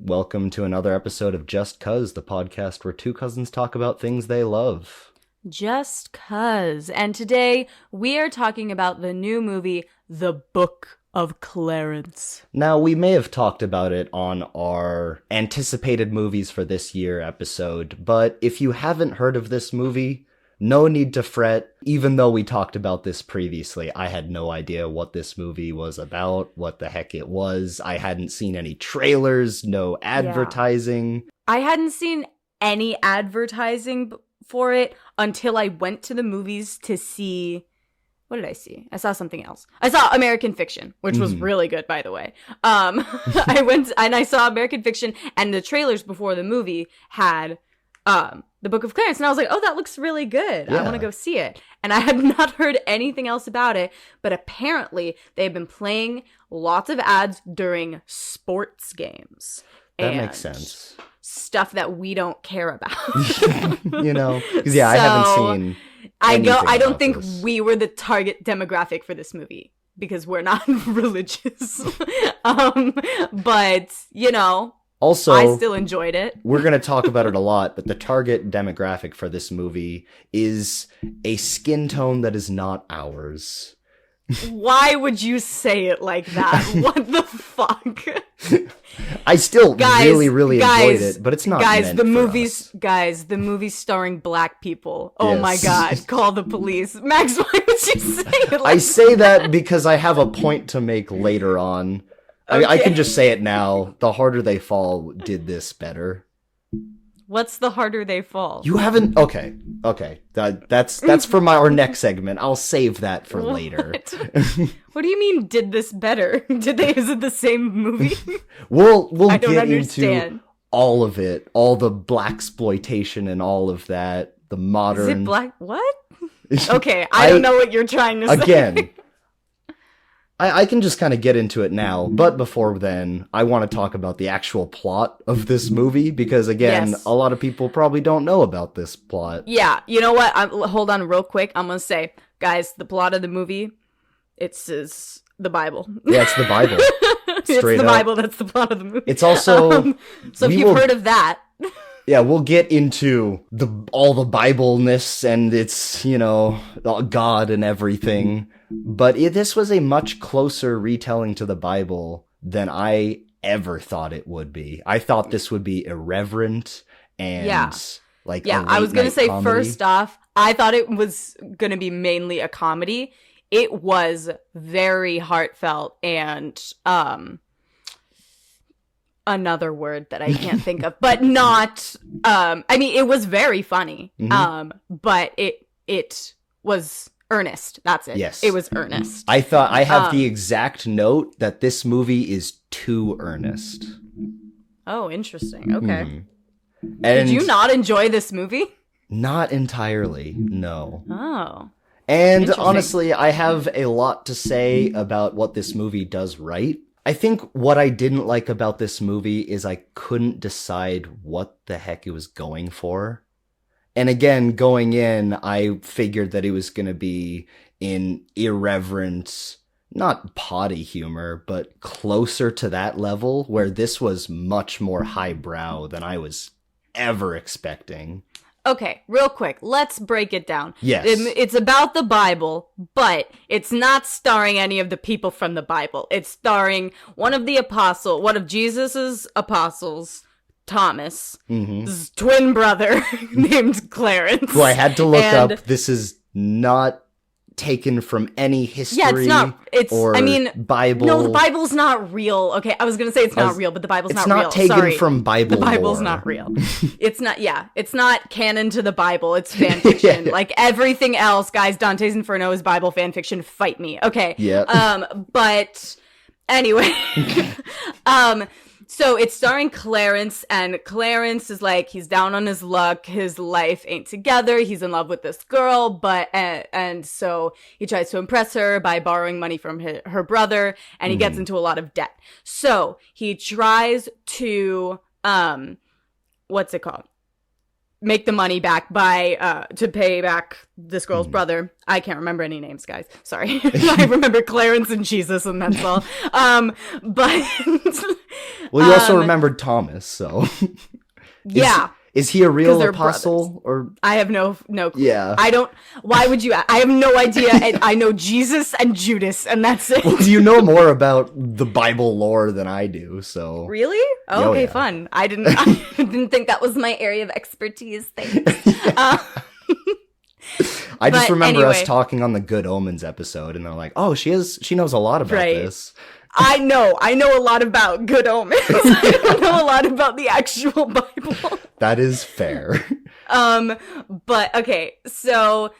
Welcome to another episode of Just Cuz, the podcast where two cousins talk about things they love. Just cuz. And today we are talking about the new movie, The Book of Clarence. Now, we may have talked about it on our anticipated movies for this year episode, but if you haven't heard of this movie, no need to fret. Even though we talked about this previously, I had no idea what this movie was about, what the heck it was. I hadn't seen any trailers, no advertising. I hadn't seen any advertising for it until I went to the movies to see... What did I see? I saw something else. I saw American Fiction, which was really good, by the way. I went and I saw American Fiction, and the trailers before the movie had The Book of Clarence, and I was like, oh, that looks really good. Yeah. I want to go see it. And I had not heard anything else about it, but apparently they've been playing lots of ads during sports games. That makes sense. Stuff that we don't care about. Because I haven't seen I don't about think this. we were the target demographic for this movie because we're not religious. But, Also, I still enjoyed it. We're going to talk about it a lot, but the target demographic for this movie is a skin tone that is not ours. Why would you say it like that? What the fuck? I still really enjoyed it, but it's not meant the for movies, us. guys, the movie's starring black people. Oh my Yes. god, call the police. Max, why would you say it like I say that because I have a point to make later on. I mean, I can just say it now. The Harder They Fall did this better. What's The Harder They Fall? You haven't... Okay. That's for our next segment. I'll save that for later. What do you mean, did this better? Is it the same movie? We'll I don't get understand. into all of it. All the blaxploitation and all of that. The modern... Is it black? What? Okay, I don't know what you're trying to say. Again... I can just kind of get into it now, but before then, I want to talk about the actual plot of this movie, because again, Yes. a lot of people probably don't know about this plot. Yeah, you know what? Hold on real quick. I'm going to say, guys, the plot of the movie, is the Bible. Yeah, it's the Bible. It's Straight the up. Bible that's the plot of the movie. It's also... So if we you've will- heard of that... Yeah, we'll get into all the Bible-ness and its, God and everything. But this was a much closer retelling to the Bible than I ever thought it would be. I thought this would be irreverent and Yeah. like Yeah, a I was going to late-night say, comedy. first off, I thought it was going to be mainly a comedy. It was very heartfelt and, another word that I can't think of, but not, it was very funny. But it was earnest. That's it. Yes. It was earnest. I thought I have the exact note that this movie is too earnest. Oh, interesting. Okay. And Did you not enjoy this movie? Not entirely, no. Oh. And Interesting. honestly, I have a lot to say about what this movie does right. I think what I didn't like about this movie is I couldn't decide what the heck it was going for. And again, going in, I figured that it was going to be in irreverent, not potty humor, but closer to that level, where this was much more highbrow than I was ever expecting. Okay, real quick, let's break it down. Yes. It's about the Bible, but it's not starring any of the people from the Bible. It's starring one of Jesus's apostles, Thomas, his twin brother named Clarence. Who I had to look And- up. This is not taken from any history Yeah, it's not. or Bible. No, the Bible's not real. Okay, I was gonna say it's not real, but the Bible's It's not real. not taken Sorry. from Bible The Bible's lore. not real. It's not. Yeah, it's not canon to the Bible. It's fan fiction. Yeah. Like everything else, guys. Dante's Inferno is Bible fan fiction. Fight me. Okay. Yeah. But anyway, so it's starring Clarence, and Clarence is like, he's down on his luck. His life ain't together. He's in love with this girl, but, and so he tries to impress her by borrowing money from her brother, and he gets into a lot of debt. So he tries to, what's it called? make the money back by to pay back this girl's brother. I can't remember any names, guys. Sorry. I remember Clarence and Jesus, and that's all. But well, you also remembered Thomas, so yeah. Is he a real brothers. apostle or I have no clue. Yeah. I don't. Why would you? I have no idea. And I know Jesus and Judas, and that's it. Well, you know more about the Bible lore than I do, so Really? Oh, Oh, okay, yeah. fun. I didn't think that was my area of expertise. Thanks. I just But remember us anyway. talking on the Good Omens episode, and they're like, "Oh, she knows a lot about Right. this." I know a lot about Good Omens. I don't know a lot about the actual Bible. That is fair. But okay, so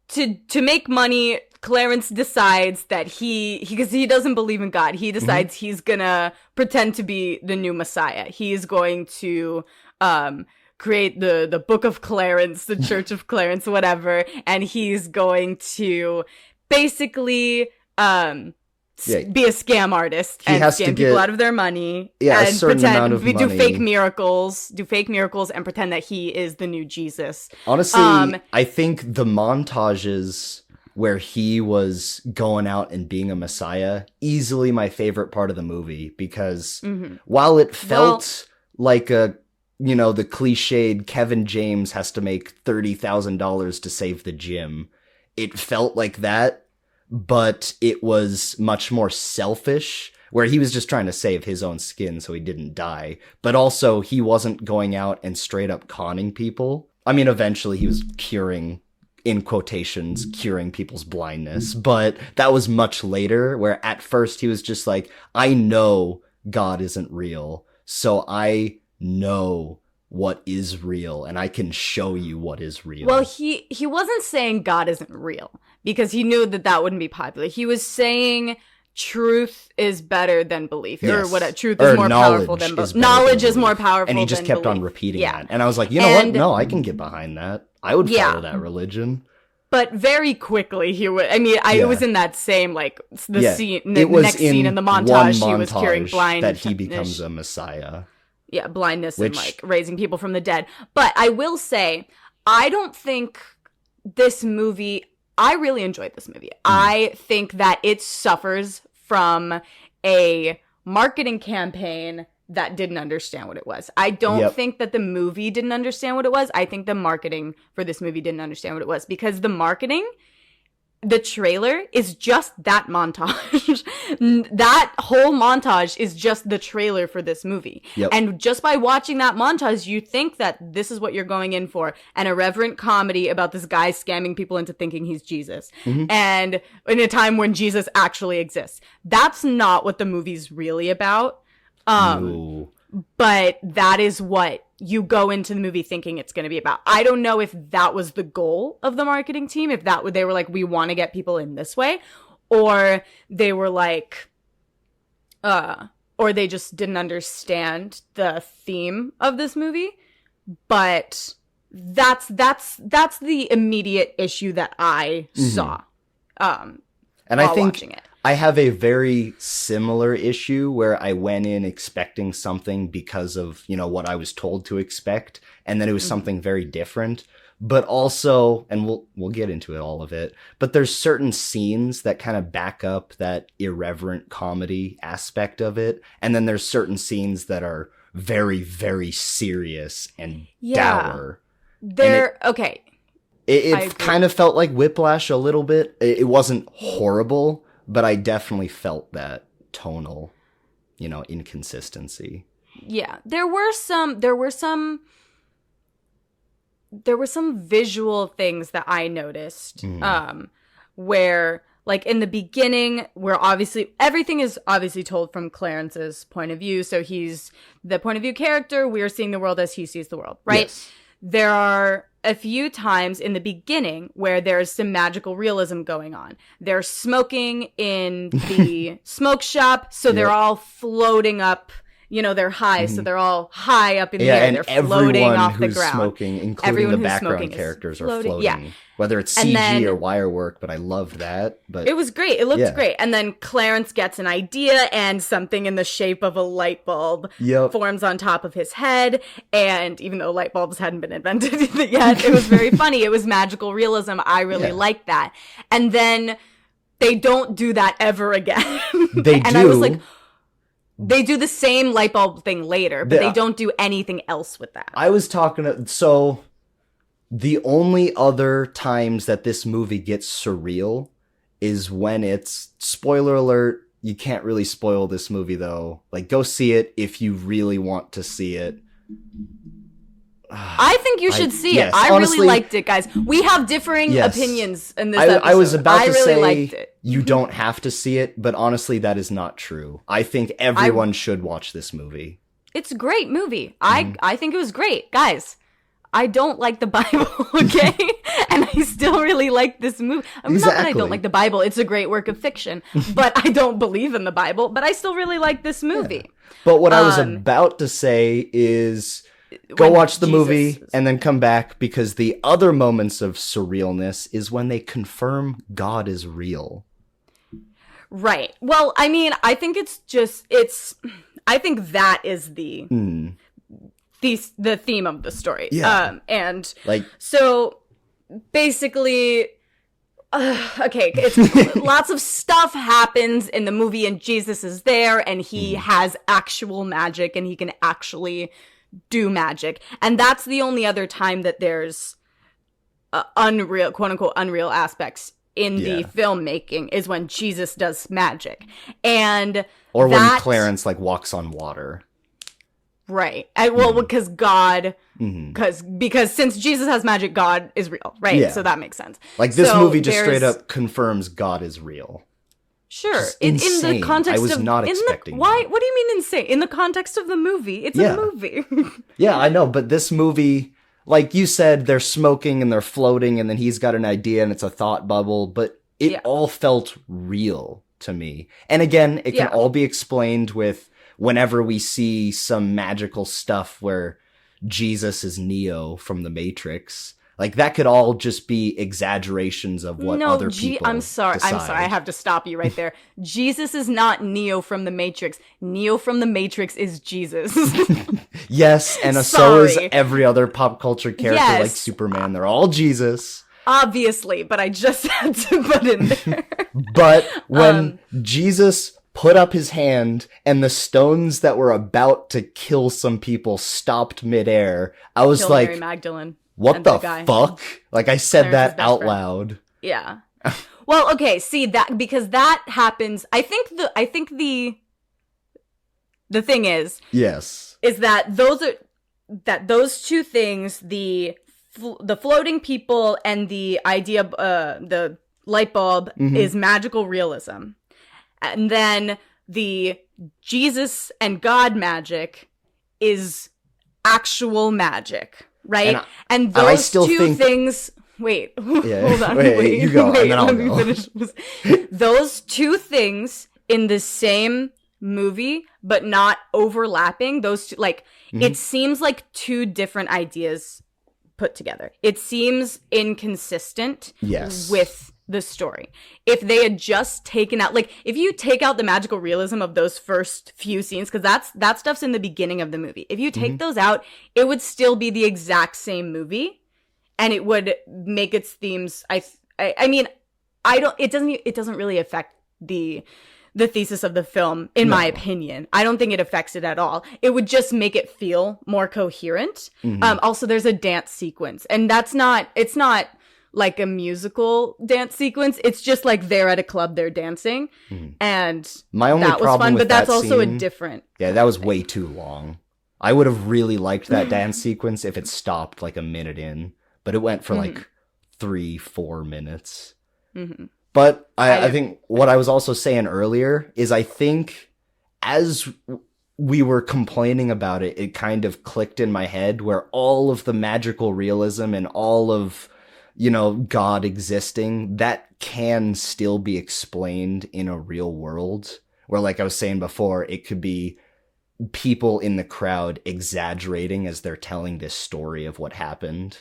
to make money, Clarence decides that because he doesn't believe in God, he decides he's gonna pretend to be the new Messiah. He's going to create the Book of Clarence, the Church of Clarence, whatever, and he's going to basically be a scam artist and has to scam people get- out of their money. Yeah, a and certain amount of do money. fake miracles, and pretend that he is the new Jesus. Honestly, I think the montages where he was going out and being a messiah, easily my favorite part of the movie, because while it felt like the cliched Kevin James has to make $30,000 to save the gym, it felt like that, but it was much more selfish, where he was just trying to save his own skin so he didn't die. But also, he wasn't going out and straight up conning people. I mean, eventually he was curing people's blindness, but that was much later, where at first he was just like, I know God isn't real, so I know what is real, and I can show you what is real. Well, he wasn't saying God isn't real, because he knew that wouldn't be popular. He was saying truth is better than belief, Yes. or what? Truth Or is more powerful knowledge than is belief. better Knowledge than is more belief. powerful, And he just than kept on belief. repeating Yeah. that. And I was like, you know what? And- No, I can get behind that. I would Yeah. follow that religion. But very quickly he would. I mean, Yeah. it was in that same Yeah. scene, It the was next scene in the montage. He was curing blind that he becomes a messiah. Yeah, blindness Which- and raising people from the dead. But I will say, I don't think this movie. I really enjoyed this movie. I think that it suffers from a marketing campaign that didn't understand what it was. I don't Yep. think that the movie didn't understand what it was. I think the marketing for this movie didn't understand what it was, because the trailer is just that montage. That whole montage is just the trailer for this movie. Yep. And just by watching that montage, you think that this is what you're going in for, an irreverent comedy about this guy scamming people into thinking he's Jesus. And in a time when Jesus actually exists. That's not what the movie's really about. No. But that is what you go into the movie thinking it's going to be about. I don't know if that was the goal of the marketing team, if they were like, we want to get people in this way, or they were like, or they just didn't understand the theme of this movie. But that's the immediate issue that I saw. And while I think watching it. I have a very similar issue where I went in expecting something because of, what I was told to expect, and then it was something very different. But also, and we'll get into all of it, but there's certain scenes that kind of back up that irreverent comedy aspect of it, and then there's certain scenes that are very, very serious and dour. Okay. It kind of felt like Whiplash a little bit. It wasn't horrible, but I definitely felt that tonal, inconsistency. Yeah, there were some visual things that I noticed, where, like, in the beginning, where everything is obviously told from Clarence's point of view. So he's the point of view character. We are seeing the world as he sees the world, right? Yes. There are a few times in the beginning where there's some magical realism going on. They're smoking in the smoke shop, so they're all floating up, they're high, so they're all high up in the Yeah, air. and They're floating everyone off the who's ground. smoking, including Everyone the who's background smoking is characters, are floating. floating. Yeah. Whether it's And CG then- or wire work, but I loved that. But It was great. It looked Yeah. great. And then Clarence gets an idea, and something in the shape of a light bulb Yep. forms on top of his head. And even though light bulbs hadn't been invented yet, it was very funny. It was magical realism. I really Yeah. liked that. And then they don't do that ever again. They and do. I was like, they do the same light bulb thing later, but The- they don't do anything else with that. I was talking so the only other times that this movie gets surreal is when it's, spoiler alert, you can't really spoil this movie though. Like, go see it if you really want to see it. I think you should see yes, it. I honestly- really liked it, guys. We have differing Yes. opinions in this episode. I was about I to really say liked it. you don't have to see it, but honestly, that is not true. I think everyone should watch this movie. It's a great movie. Mm-hmm. I think it was great. Guys, I don't like the Bible, okay? And I still really like this movie. Not that I Exactly. don't like the Bible. It's a great work of fiction. But I don't believe in the Bible. But I still really like this movie. But what I was about to say is go When watch the Jesus movie is- and then come back, because the other moments of surrealness is when they confirm God is real. Right. Well, I mean, I think I think that is the theme of the story. Yeah. And Like, so basically, okay, it's lots of stuff happens in the movie, and Jesus is there, and he has actual magic, and he can actually do magic, and that's the only other time that there's unreal, quote unquote, unreal aspects in the Yeah. filmmaking is when Jesus does magic, and or when that- Clarence like walks on water. right? Well, because God. Because since Jesus has magic, God is real, right? Yeah. So that makes sense. Like, this So movie just there's- straight up confirms God is real. Sure. Just In insane. the context I was of not in the- expecting why? that. What do you mean insane? In the context of the movie, it's Yeah. a movie. Yeah, I know, but this movie, like you said, they're smoking and they're floating, and then he's got an idea and it's a thought bubble, but it Yeah. all felt real to me. And again, it can Yeah. all be explained with whenever we see some magical stuff where Jesus is Neo from the Matrix. Like, that could all just be exaggerations of what other people I'm sorry. I'm decide. sorry. I have to stop you right there. Jesus is not Neo from the Matrix. Neo from the Matrix is Jesus. Yes, and so is Sorry. every other pop culture character Yes. like Superman. They're all Jesus. Obviously, but I just had to put in there. But when Jesus put up his hand and the stones that were about to kill some people stopped midair, I was Kill like, Mary Magdalene. what and the guy. fuck? Like, I said Clarence's that best out friend. loud. Yeah. Well, okay, see that because that happens. I think the thing is Yes. that those two things, the floating people and the idea the light bulb is magical realism. And then the Jesus and God magic is actual magic, right? And and I those still two think- things. Wait, Yeah. hold on. Wait, you go, and wait, then I'll let me go. finish this. Those two things in the same movie, but not overlapping. Those two, like, it seems like two different ideas put together. It seems inconsistent Yes. with the story. If they had just taken out, like, if you take out the magical realism of those first few scenes, because that stuff's in the beginning of the movie. If you take those out, it would still be the exact same movie, and it would make its themes. I mean, it doesn't really affect the thesis of the film, in my opinion. I don't think it affects it at all. It would just make it feel more coherent. Also, there's a dance sequence, and it's not like a musical dance sequence. It's just like they're at a club, they're dancing, and My only that was problem fun. with But that's that also a scene- different. Yeah, that was way too long. I would have really liked that dance sequence if it stopped like a minute in, but it went for like 3-4 minutes. But I think what I was also saying earlier is I think as we were complaining about it, it kind of clicked in my head where all of the magical realism and all of, God existing, that can still be explained in a real world where, like I was saying before, it could be people in the crowd exaggerating as they're telling this story of what happened.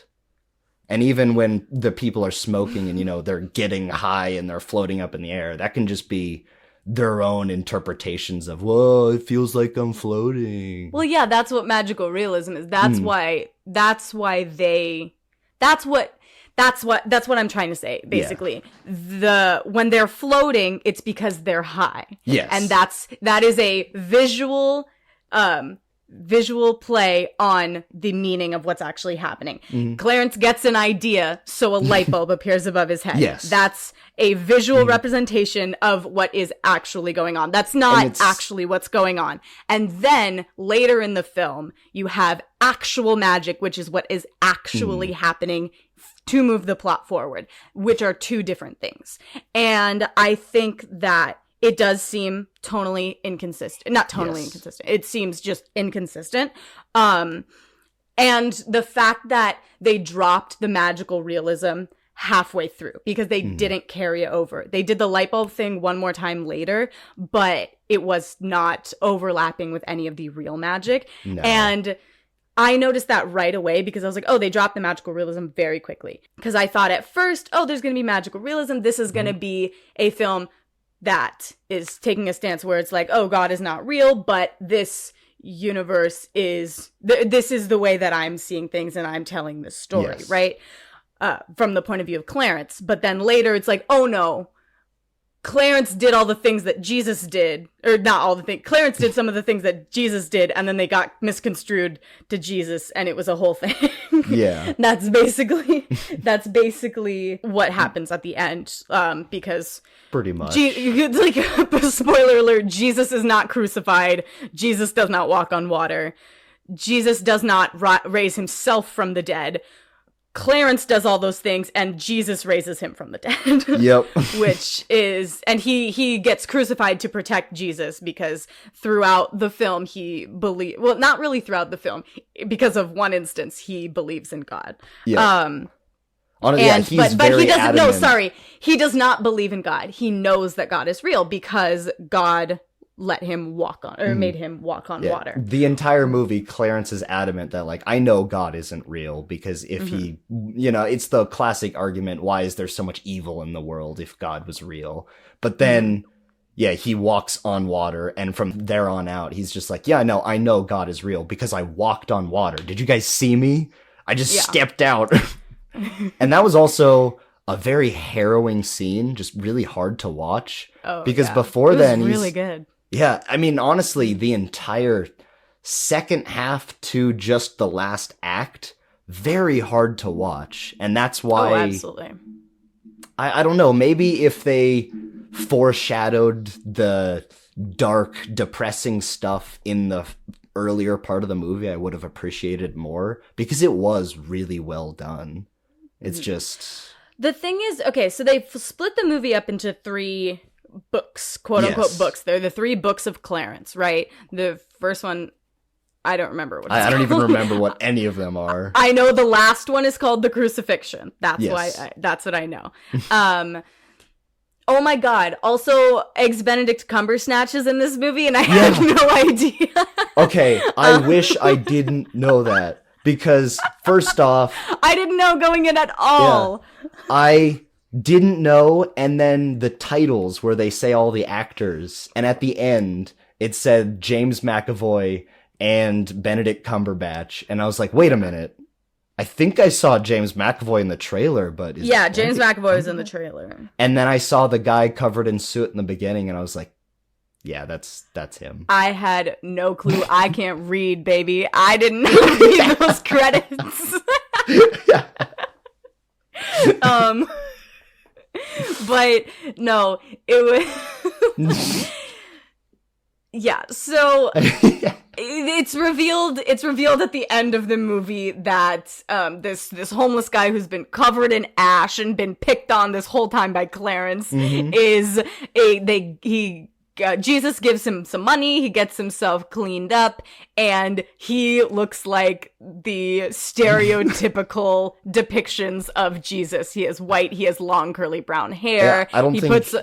And even when the people are smoking and, you know, they're getting high and they're floating up in the air, that can just be their own interpretations of, whoa, it feels like I'm floating. Well, yeah, that's what magical realism is. That's what I'm trying to say, basically. Yeah. When they're floating, it's because they're high. Yes. And that is a visual play on the meaning of what's actually happening. Mm-hmm. Clarence gets an idea, so a light bulb appears above his head. Yes. That's a visual representation of what is actually going on. That's not actually what's going on. And then later in the film, you have actual magic, which is what is actually happening to move the plot forward, which are two different things. And I think that it does seem tonally inconsistent. Not tonally inconsistent. It seems just inconsistent. And the fact that they dropped the magical realism halfway through because they didn't carry it over. They did the light bulb thing one more time later, but it was not overlapping with any of the real magic. No. And I noticed that right away because I was like, oh, they dropped the magical realism very quickly. Because I thought at first, oh, there's going to be magical realism. This is going to be a film that is taking a stance where it's like, oh, God is not real, but this universe is, this is the way that I'm seeing things and I'm telling this story, right? From the point of view of Clarence. But then later it's like, oh no, Clarence did all the things that Jesus did, or not all the things. Clarence did some of the things that Jesus did, and then they got misconstrued to Jesus, and it was a whole thing. Yeah, that's basically what happens at the end. Because pretty much, like spoiler alert: Jesus is not crucified. Jesus does not walk on water. Jesus does not raise himself from the dead. Clarence does all those things, and Jesus raises him from the dead. Yep. Which is, and he gets crucified to protect Jesus because throughout the film well, not really throughout the film, because of one instance, he believes in God. Yeah. But he doesn't. Adamant. No, sorry, he does not believe in God. He knows that God is real because God let him walk on, or made him walk on water. The entire movie, Clarence is adamant that, like, I know God isn't real because if he, you know, it's the classic argument, why is there so much evil in the world if God was real? But then, he walks on water, and from there on out, he's just like, I know God is real because I walked on water. Did you guys see me? I just stepped out. And that was also a very harrowing scene, just really hard to watch. Oh, because before then, he's really good. Yeah, I mean, honestly, the entire second half to just the last act, very hard to watch. And that's why... Oh, absolutely. I don't know, maybe if they foreshadowed the dark, depressing stuff in the earlier part of the movie, I would have appreciated more, because it was really well done. It's just... The thing is, okay, so they split the movie up into 3... books, quote unquote books. They're the 3 books of Clarence, right? The first one, I don't remember what it's I don't called. even remember what any of them are. I know the last one is called The Crucifixion. That's why that's what I know. Oh my god. Also, Eggs Benedict Cumbersnatch is in this movie, and I had no idea. Okay, I wish I didn't know that. Because, first off... I didn't know going in at all. Yeah, I didn't know, and then the titles where they say all the actors, and at the end it said James McAvoy and Benedict Cumberbatch, and I was like, wait a minute, I think I saw James McAvoy in the trailer, but James McAvoy was in the trailer. And then I saw the guy covered in soot in the beginning, and I was like, yeah, that's him. I had no clue. I can't read, baby. I didn't read those credits. But no, it was so it's revealed at the end of the movie that this homeless guy who's been covered in ash and been picked on this whole time by Clarence is Jesus gives him some money, he gets himself cleaned up, and he looks like the stereotypical depictions of Jesus. He is white, he has long curly brown hair. Yeah, I don't think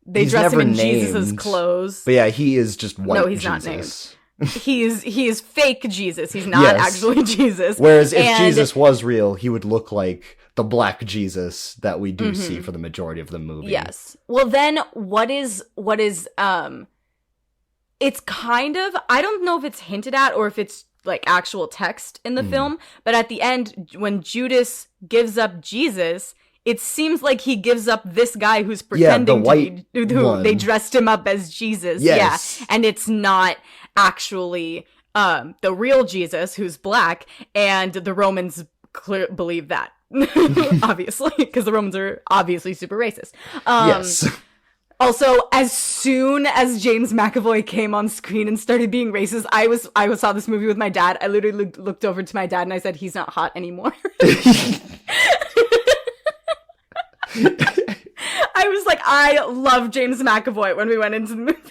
they dress him in Jesus' clothes. But yeah, he is just white. No, he's Jesus. not named. he is fake Jesus. He's not Yes. actually Jesus. Whereas if And- Jesus was real, he would look like the black Jesus that we do see for the majority of the movie. Yes. Well, then what is it's kind of, I don't know if it's hinted at or if it's like actual text in the film, but at the end when Judas gives up Jesus, it seems like he gives up this guy who's pretending white to be, who one. they dressed him up as Jesus. Yes. Yeah. And it's not actually the real Jesus who's black, and the Romans believe that. Obviously, because the Romans are obviously super racist. Yes. Also, as soon as James McAvoy came on screen and started being racist, I saw this movie with my dad. I literally looked over to my dad and I said, "He's not hot anymore." I was like, I love James McAvoy when we went into the movie.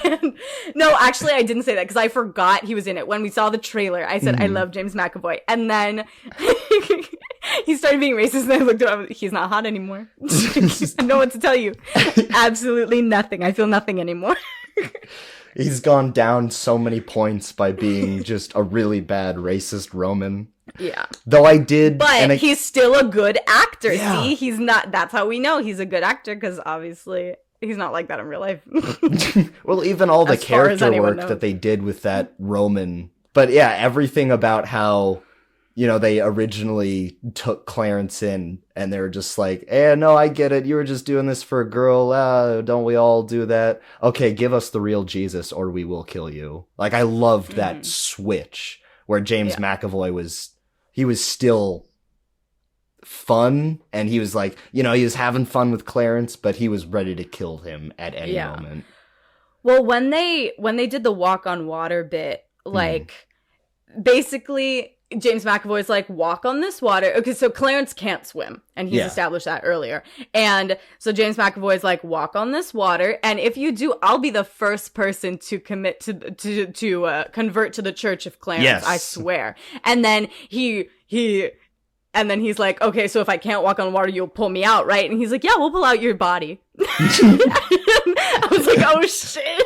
And, no, actually, I didn't say that because I forgot he was in it. When we saw the trailer, I said, I love James McAvoy. And then he started being racist and I looked at him, he's not hot anymore. I know what to tell you. Absolutely nothing. I feel nothing anymore. He's gone down so many points by being just a really bad racist Roman. Yeah. Though I did... But he's still a good actor. Yeah. See, he's not... That's how we know he's a good actor, because obviously he's not like that in real life. Well, even all the As far as character anyone work knows. that they did with that Roman... But yeah, everything about how, you know, they originally took Clarence in and they were just like, no, I get it. You were just doing this for a girl. Don't we all do that? Okay, give us the real Jesus or we will kill you. Like, I loved that switch where James McAvoy was... He was still fun, and he was like, you know, he was having fun with Clarence, but he was ready to kill him at any moment. Well, when they did the walk on water bit, like, basically James McAvoy's like, walk on this water. Okay, so Clarence can't swim, and he's established that earlier. And so James McAvoy's like, walk on this water, and if you do, I'll be the first person to commit to convert to the Church of Clarence. Yes. I swear. And then he's like, okay, so if I can't walk on water, you'll pull me out, right? And he's like, yeah, we'll pull out your body. I was like, oh shit.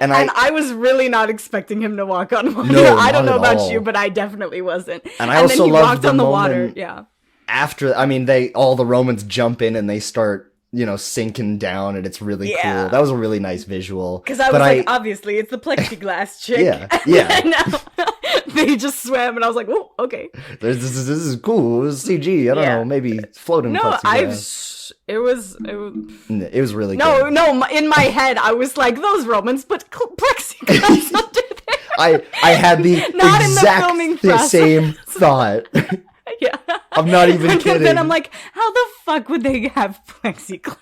And I was really not expecting him to walk on water. No, I don't know not at about all. you, but I definitely wasn't. And I also then he loved walked the on the moment water. Yeah. After, I mean, all the Romans jump in and they start, you know, sinking down, and it's really cool. That was a really nice visual. Because I was like, obviously, it's the plexiglass chick. Yeah. They just swam, and I was like, oh, okay. This is cool. It was CG. I don't know, maybe floating plexiglass. It was It was really no, good. in my head, I was like, those Romans put plexiglass under there. I had the Not in the filming exact process. same thought. Yeah. I'm not even And kidding. then I'm like, how the fuck would they have plexiglass?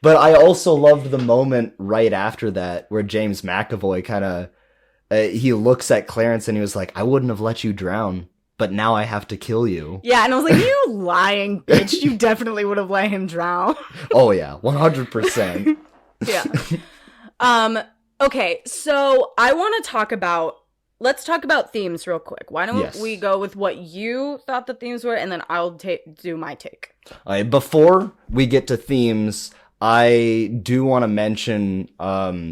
But I also loved the moment right after that where James McAvoy kind of he looks at Clarence and he was like, I wouldn't have let you drown, but now I have to kill you. Yeah, and I was like, you lying bitch. You definitely would have let him drown. Oh yeah, 100%. Yeah. Okay, so I want to let's talk about themes real quick. Why don't we go with what you thought the themes were, and then I'll do my take. Before we get to themes, I do want to mention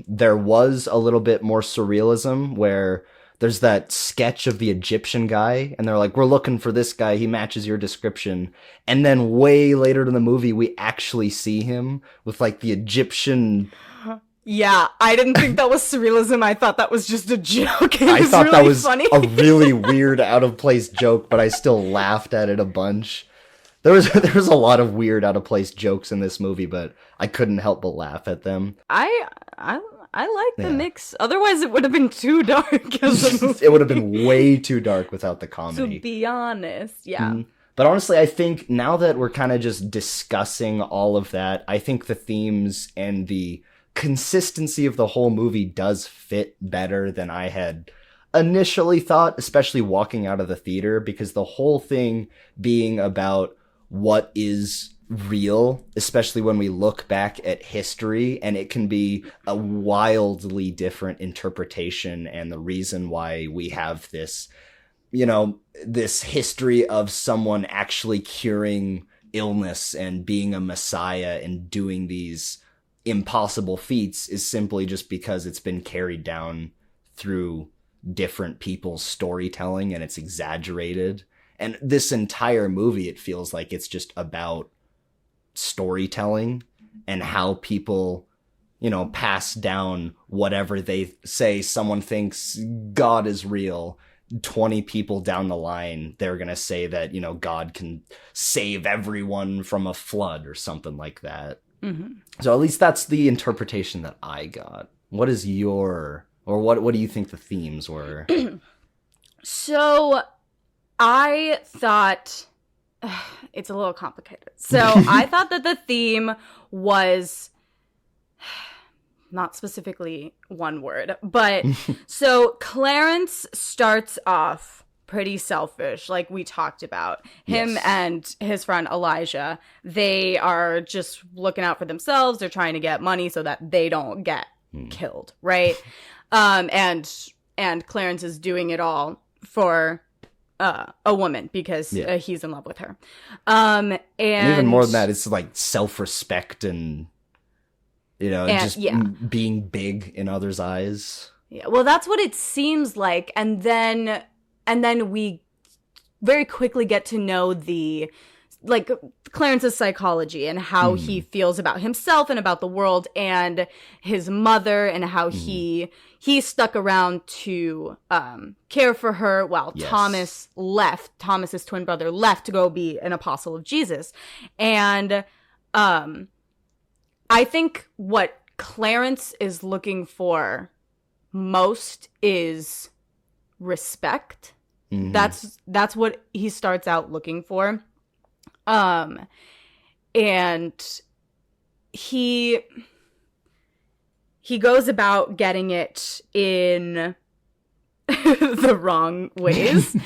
there was a little bit more surrealism where there's that sketch of the Egyptian guy, and they're like, we're looking for this guy, he matches your description. And then way later in the movie, we actually see him with like the Egyptian... Yeah, I didn't think that was surrealism. I thought that was just a joke. I thought really that was funny. a really weird, out-of-place joke, but I still laughed at it a bunch. There was a lot of weird, out-of-place jokes in this movie, but I couldn't help but laugh at them. I like the mix. Otherwise, it would have been too dark as a movie. It would have been way too dark without the comedy. To be honest, yeah. But honestly, I think now that we're kind of just discussing all of that, I think the themes and the consistency of the whole movie does fit better than I had initially thought, especially walking out of the theater, because the whole thing being about what is real, especially when we look back at history, and it can be a wildly different interpretation, and the reason why we have this, you know, this history of someone actually curing illness and being a messiah and doing these impossible feats is simply just because it's been carried down through different people's storytelling and it's exaggerated. And this entire movie, it feels like it's just about storytelling and how people, you know, pass down whatever they say. Someone thinks God is real. 20 people down the line, they're going to say that, you know, God can save everyone from a flood or something like that. Mm-hmm. So at least that's the interpretation that I got. What is your, or what do you think the themes were? So I thought, it's a little complicated. So I thought that the theme was not specifically one word, but so Clarence starts off pretty selfish, like we talked about. Him Yes. and his friend Elijah, they are just looking out for themselves. They're trying to get money so that they don't get killed, right? And Clarence is doing it all for a woman because he's in love with her. And even more than that, it's like self-respect and, you know, and just being big in others' eyes. Yeah, well, that's what it seems like. And then we very quickly get to know Clarence's psychology and how he feels about himself and about the world and his mother and how he stuck around to care for her while Thomas left. Thomas's twin brother left to go be an apostle of Jesus. And I think what Clarence is looking for most is respect. Mm-hmm. That's what he starts out looking for. And he goes about getting it in the wrong ways.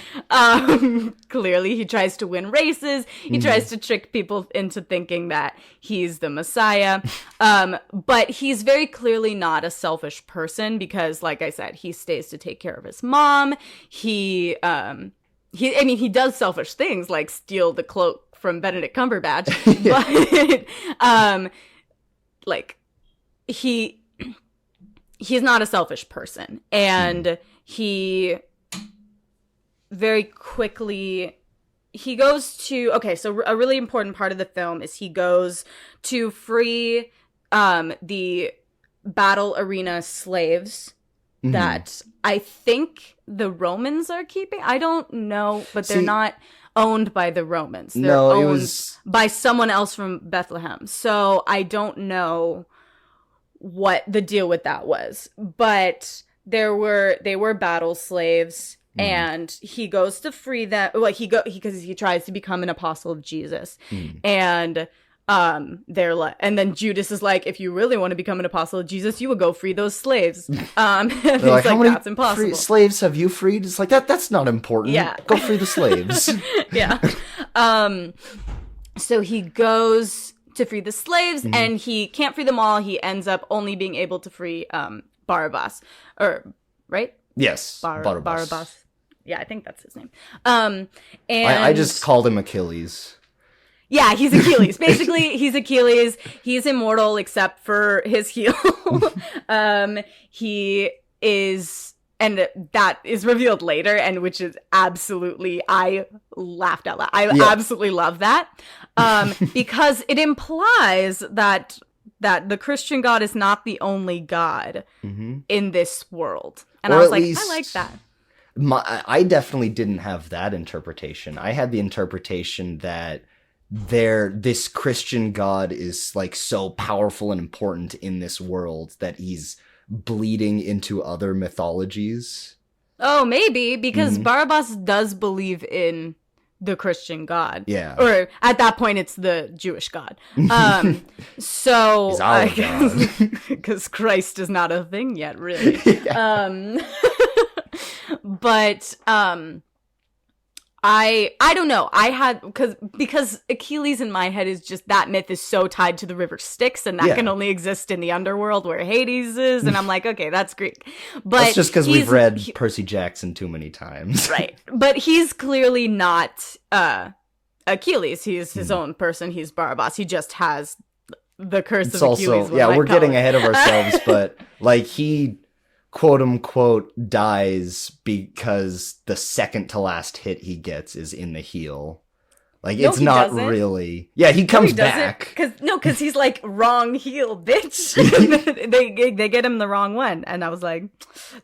Clearly he tries to win races. He tries to trick people into thinking that he's the Messiah. But he's very clearly not a selfish person because, like I said, he stays to take care of his mom. He does selfish things like steal the cloak from Benedict Cumberbatch. But, he's not a selfish person. And he very quickly, he goes to, so a really important part of the film is he goes to free the battle arena slaves that I think the Romans are keeping. I don't know, but they're not owned by the Romans. They're owned by someone else from Bethlehem. So I don't know what the deal with that was. But they were battle slaves, and he goes to free them. Well, because he tries to become an apostle of Jesus, and they're like, and then Judas is like, if you really want to become an apostle of Jesus, you would go free those slaves. And he's like, how many that's impossible. Slaves have you freed? It's like that's not important. Yeah, go free the slaves. Yeah. So he goes to free the slaves, and he can't free them all. He ends up only being able to free Barabbas, right? Yes, Barabbas. Yeah, I think that's his name. And I just called him Achilles. Yeah, he's Achilles. Basically, he's Achilles. He's immortal except for his heel. He is, and that is revealed later, and which is absolutely, I laughed out loud. I absolutely love that. Because it implies that the Christian God is not the only God in this world. And I was like, I like that. I definitely didn't have that interpretation. I had the interpretation that this Christian God is like so powerful and important in this world that he's bleeding into other mythologies. Oh, maybe, because Barabbas does believe in the Christian God. Yeah. Or at that point, it's the Jewish God. So, he's our God. Because Christ is not a thing yet, really. But I don't know. I had because Achilles in my head is just that myth is so tied to the river Styx, and that can only exist in the underworld where Hades is, and I'm like, okay, that's Greek. But that's just because we've read Percy Jackson too many times, right? But he's clearly not Achilles. He's his own person. He's Barabbas. He just has the curse It's of Achilles. also, yeah, we're getting ahead of ourselves, but like he quote unquote dies because the second to last hit he gets is in the heel. Like, No, it's he not doesn't. really. Yeah, he No, comes he doesn't. back. Because he's like, wrong heel, bitch. they get him the wrong one. And I was like,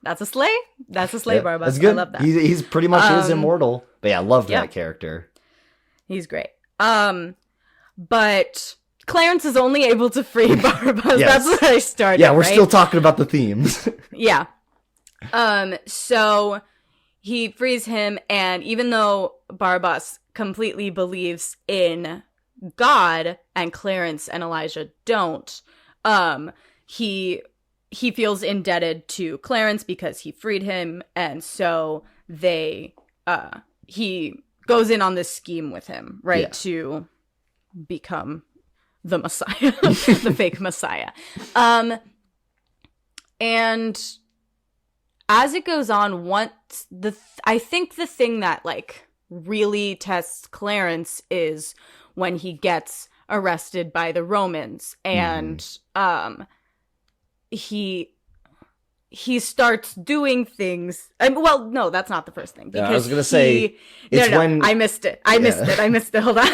that's a slay. That's a slay, Yeah, Barbas. that's good. I love that. He's pretty much is immortal. But yeah, I love yeah. that character. He's great. But Clarence is only able to free Barbas. Yes. That's where I started. Yeah, we're right? still talking about the themes. Yeah. So he frees him, and even though Barbas completely believes in God and Clarence and Elijah don't, he feels indebted to Clarence because he freed him, and so he goes in on this scheme with him, right, Yeah. to become the Messiah, the fake Messiah. And as it goes on, I think the thing that like really tests Clarence is when he gets arrested by the Romans, and he starts doing things. Well, no, that's not the first thing. Yeah, I was gonna say it's when I missed it. I missed it. Hold on.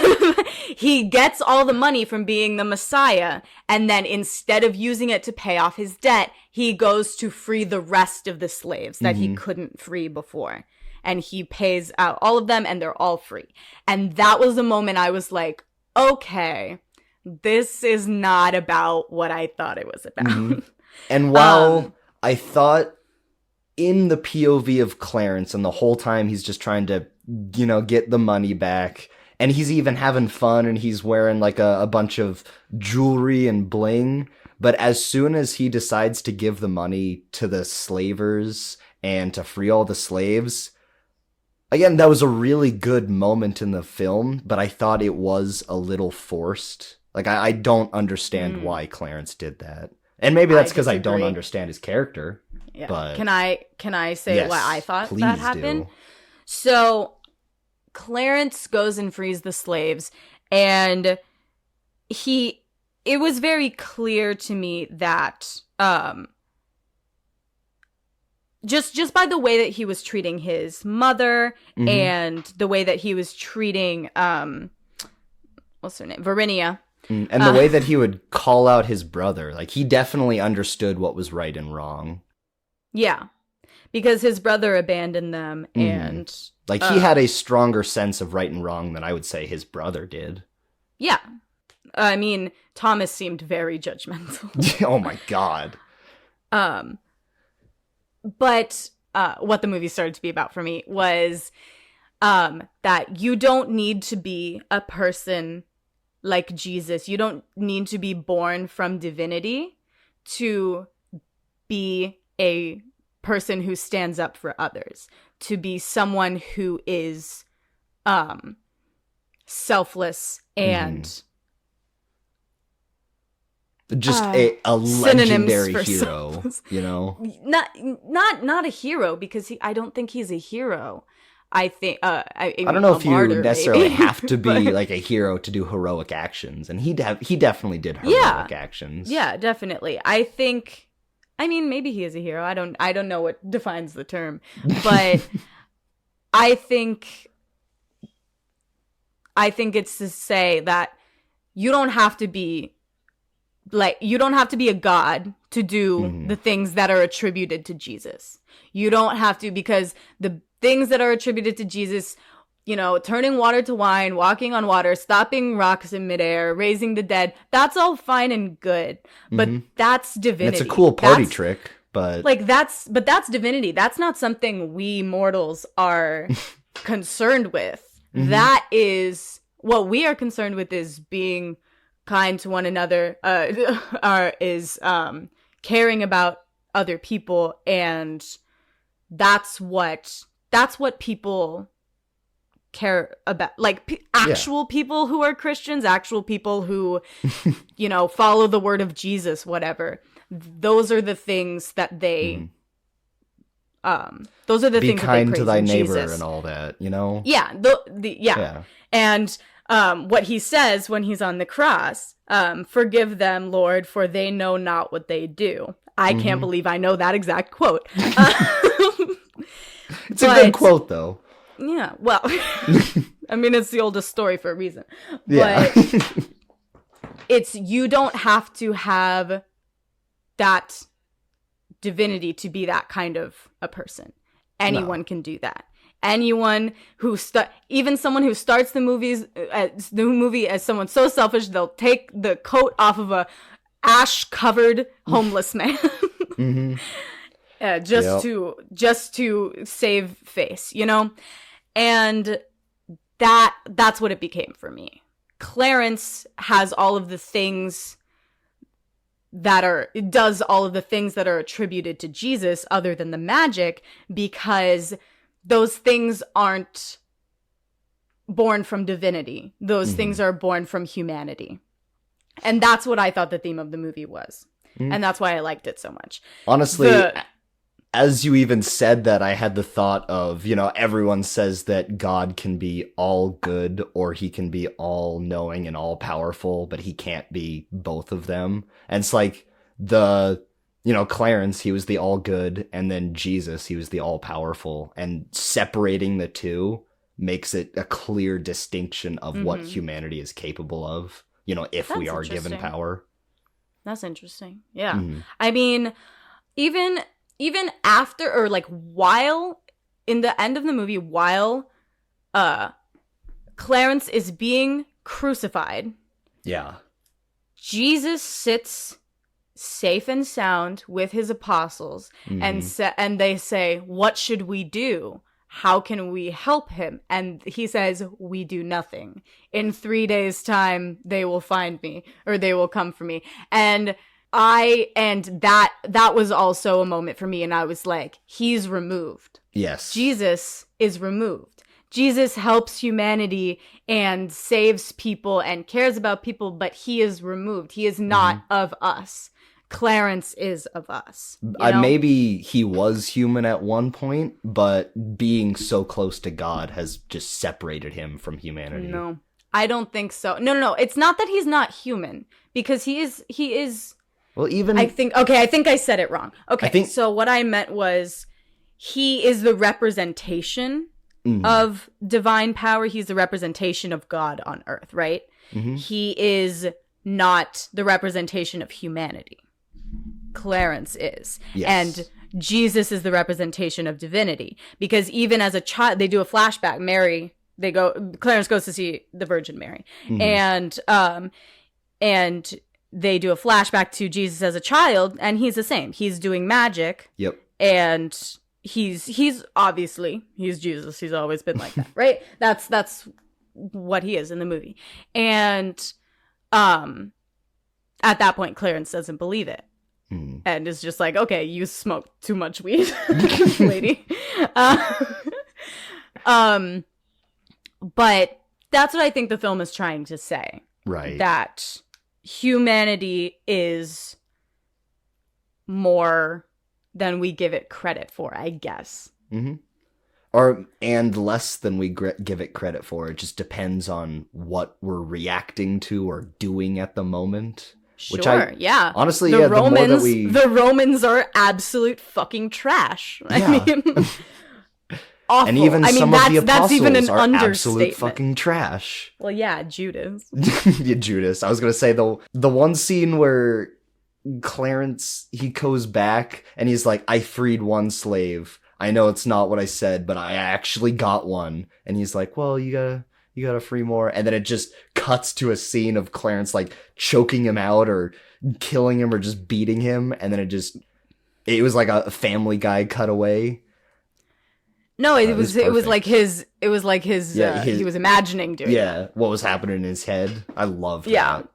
He gets all the money from being the Messiah, and then instead of using it to pay off his debt, he goes to free the rest of the slaves that he couldn't free before. And he pays out all of them, and they're all free. And that was the moment I was like, okay, this is not about what I thought it was about. And while I thought in the POV of Clarence, and the whole time he's just trying to, get the money back, and he's even having fun, and he's wearing like a bunch of jewelry and bling. But as soon as he decides to give the money to the slavers and to free all the slaves, again, that was a really good moment in the film, but I thought it was a little forced. Like, I don't understand why Clarence did that. And maybe that's because I don't understand his character. Yeah. But Can I say yes, why I thought please that happened? do. So Clarence goes and frees the slaves, and it was very clear to me that just by the way that he was treating his mother and the way that he was treating what's her name? Varinia. And the way that he would call out his brother, like, he definitely understood what was right and wrong. Yeah. Because his brother abandoned them, and like, he had a stronger sense of right and wrong than I would say his brother did. Yeah. I mean, Thomas seemed very judgmental. Oh my god. But what the movie started to be about for me was that you don't need to be a person like Jesus. You don't need to be born from divinity to be a person who stands up for others, to be someone who is selfless and just a legendary hero, Not a hero, because I don't think he's a hero. I think I don't know if you necessarily maybe. have to be like a hero to do heroic actions, and he definitely did heroic actions. Yeah, definitely. I mean, maybe he is a hero. I don't know what defines the term, but I think it's to say that you don't have to be a god to do the things that are attributed to Jesus. You don't have to, because the things that are attributed to Jesus, turning water to wine, walking on water, stopping rocks in midair, raising the dead, that's all fine and good. But that's divinity. And it's a cool party trick, but that's divinity. That's not something we mortals are concerned with. That is what we are concerned with, is being kind to one another, is caring about other people, and that's what people care about, like actual people who are Christians, actual people who follow the word of Jesus, whatever. Those are the things that they those are the be things kind that they praise to thy in neighbor Jesus. and all that, Yeah, yeah. And what he says when he's on the cross. Forgive them, Lord, for they know not what they do. I can't believe I know that exact quote. It's a good quote, though. Yeah, well, I mean, it's the oldest story for a reason. Yeah. But it's, you don't have to have that divinity to be that kind of a person. Anyone can do that. Anyone who even someone who starts the movie as someone so selfish they'll take the coat off of a ash-covered homeless man, just to save face, you know, and that's what it became for me. Clarence has all of the things does all of the things that are attributed to Jesus, other than the magic, because those things aren't born from divinity. Those things are born from humanity. And that's what I thought the theme of the movie was. And that's why I liked it so much. Honestly, as you even said that, I had the thought of, you know, everyone says that God can be all good or he can be all knowing and all powerful, but he can't be both of them. And it's like Clarence, he was the all good, and then Jesus, he was the all powerful, and separating the two makes it a clear distinction of what humanity is capable of, you know, if we are given power. That's interesting. Yeah. I mean, even after, or like while in the end of the movie, while Clarence is being crucified, Jesus sits safe and sound with his apostles, and they say, "What should we do? How can we help him?" And he says, "We do nothing. In 3 days' time, they will find me, or they will come for me." And that was also a moment for me, and I was like, he's removed. Yes. Jesus is removed. Jesus helps humanity and saves people and cares about people, but he is removed. He is not of us. Clarence is of us. You know? Maybe he was human at one point, but being so close to God has just separated him from humanity. No, I don't think so. No. It's not that he's not human, because he is. Well, even I think I said it wrong. Okay, so what I meant was he is the representation of divine power. He's the representation of God on earth, right? He is not the representation of humanity. Clarence is. Yes. And Jesus is the representation of divinity, because even as a child, they do a flashback. Clarence goes to see the Virgin Mary, and they do a flashback to Jesus as a child, and he's the same. He's doing magic. Yep. And he's obviously, he's Jesus. He's always been like that, right? That's what he is in the movie. And at that point, Clarence doesn't believe it. And is just like, okay, you smoked too much weed, lady. But that's what I think the film is trying to say. Right. That humanity is more than we give it credit for, I guess. And less than we give it credit for. It just depends on what we're reacting to or doing at the moment. Sure, yeah. Honestly, the Romans, the Romans are absolute fucking trash. I mean, awful. And even some of the apostles that's even an are understatement. Absolute fucking trash. Well, yeah, Judas. Yeah, Judas. I was gonna say the one scene where Clarence, he goes back and he's like, "I freed one slave. I know it's not what I said, but I actually got one." And he's like, "Well, you gotta free more." And then it just cuts to a scene of Clarence like choking him out or killing him or just beating him. And then it was like a Family Guy cutaway. No, it was like his he was imagining doing it. What was happening in his head. I loved that.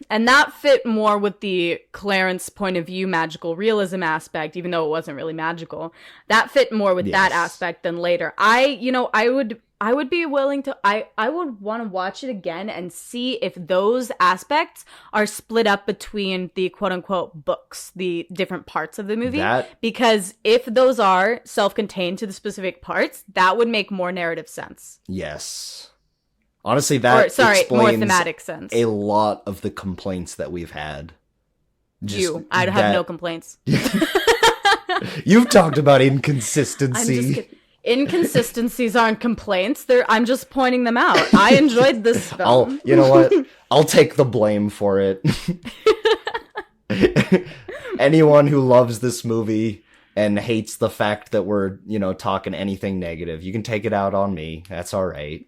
And that fit more with the Clarence point of view magical realism aspect, even though it wasn't really magical. That fit more with that aspect than later. I would be willing to, I would want to watch it again and see if those aspects are split up between the quote unquote books, the different parts of the movie. Because if those are self-contained to the specific parts, that would make more narrative sense. Yes. Honestly, that more explains thematic sense. a lot of the complaints that we've had. I'd have no complaints. You've talked about I'm just inconsistency. kidding. Inconsistencies aren't complaints. I'm just pointing them out. I enjoyed this film. You know what? I'll take the blame for it. Anyone who loves this movie and hates the fact that we're, talking anything negative, you can take it out on me. That's all right.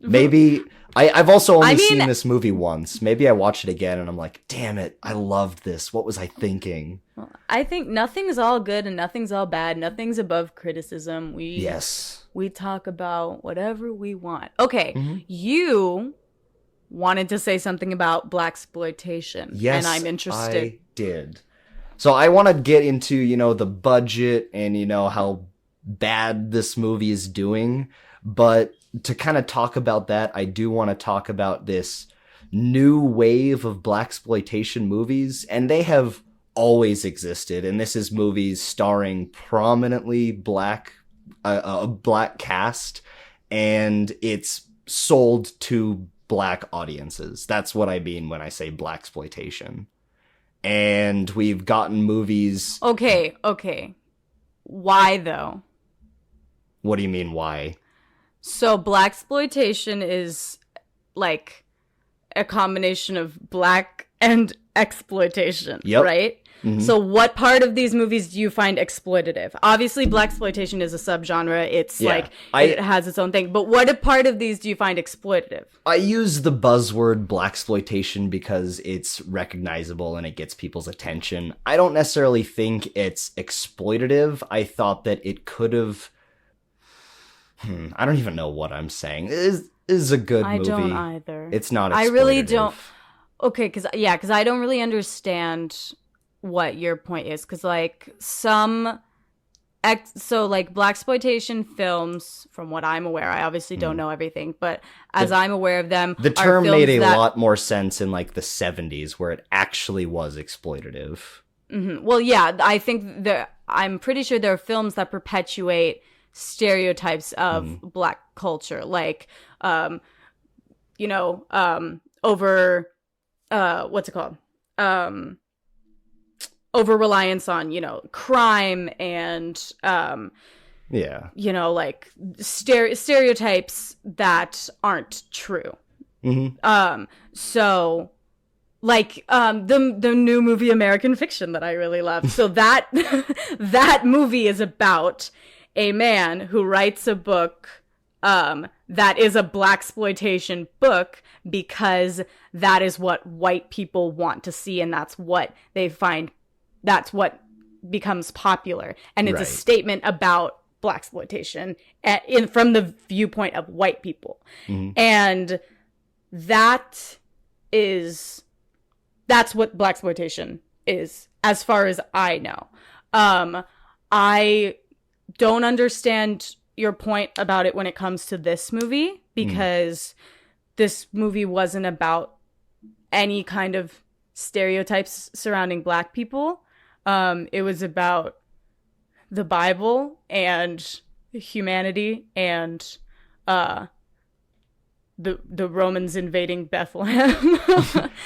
Maybe I've also only seen this movie once. Maybe I watch it again and I'm like, damn it, I loved this. What was I thinking? Well, I think nothing's all good and nothing's all bad. Nothing's above criticism. We talk about whatever we want. Okay, you wanted to say something about blaxploitation. Yes, and I'm interested. I did. So I want to get into, the budget and, how bad this movie is doing. But to kind of talk about that, I do want to talk about this new wave of blaxploitation movies. And they have always existed. And this is movies starring prominently a black cast. And it's sold to black audiences. That's what I mean when I say blaxploitation. And we've gotten movies. Okay. Why though? What do you mean, why? So blaxploitation is like a combination of black and exploitation, right? Mm-hmm. So what part of these movies do you find exploitative? Obviously, blaxploitation is a subgenre. It's it has its own thing. But what part of these do you find exploitative? I use the buzzword blaxploitation because it's recognizable and it gets people's attention. I don't necessarily think it's exploitative. I thought that it could have... I don't even know what I'm saying. It is a good movie. I don't either. It's not exploitative. I really don't... Okay, because I don't really understand what your point is, because blaxploitation films, from what I'm aware, I obviously don't know everything, but as I'm aware of them, the term made a lot more sense in like the 70s, where it actually was exploitative. Mm-hmm. Well, yeah, I think I'm pretty sure there are films that perpetuate stereotypes of black culture, like over what's it called, over reliance on crime and like stereotypes that aren't true. So like the new movie American Fiction that I really love. So that that movie is about a man who writes a book that is a blaxploitation book because that is what white people want to see, and that's what they find, that's what becomes popular, and it's a statement about blaxploitation from the viewpoint of white people. And that's what blaxploitation is, as far as I know. I don't understand your point about it when it comes to this movie, because this movie wasn't about any kind of stereotypes surrounding black people. It was about the Bible and humanity and the Romans invading Bethlehem.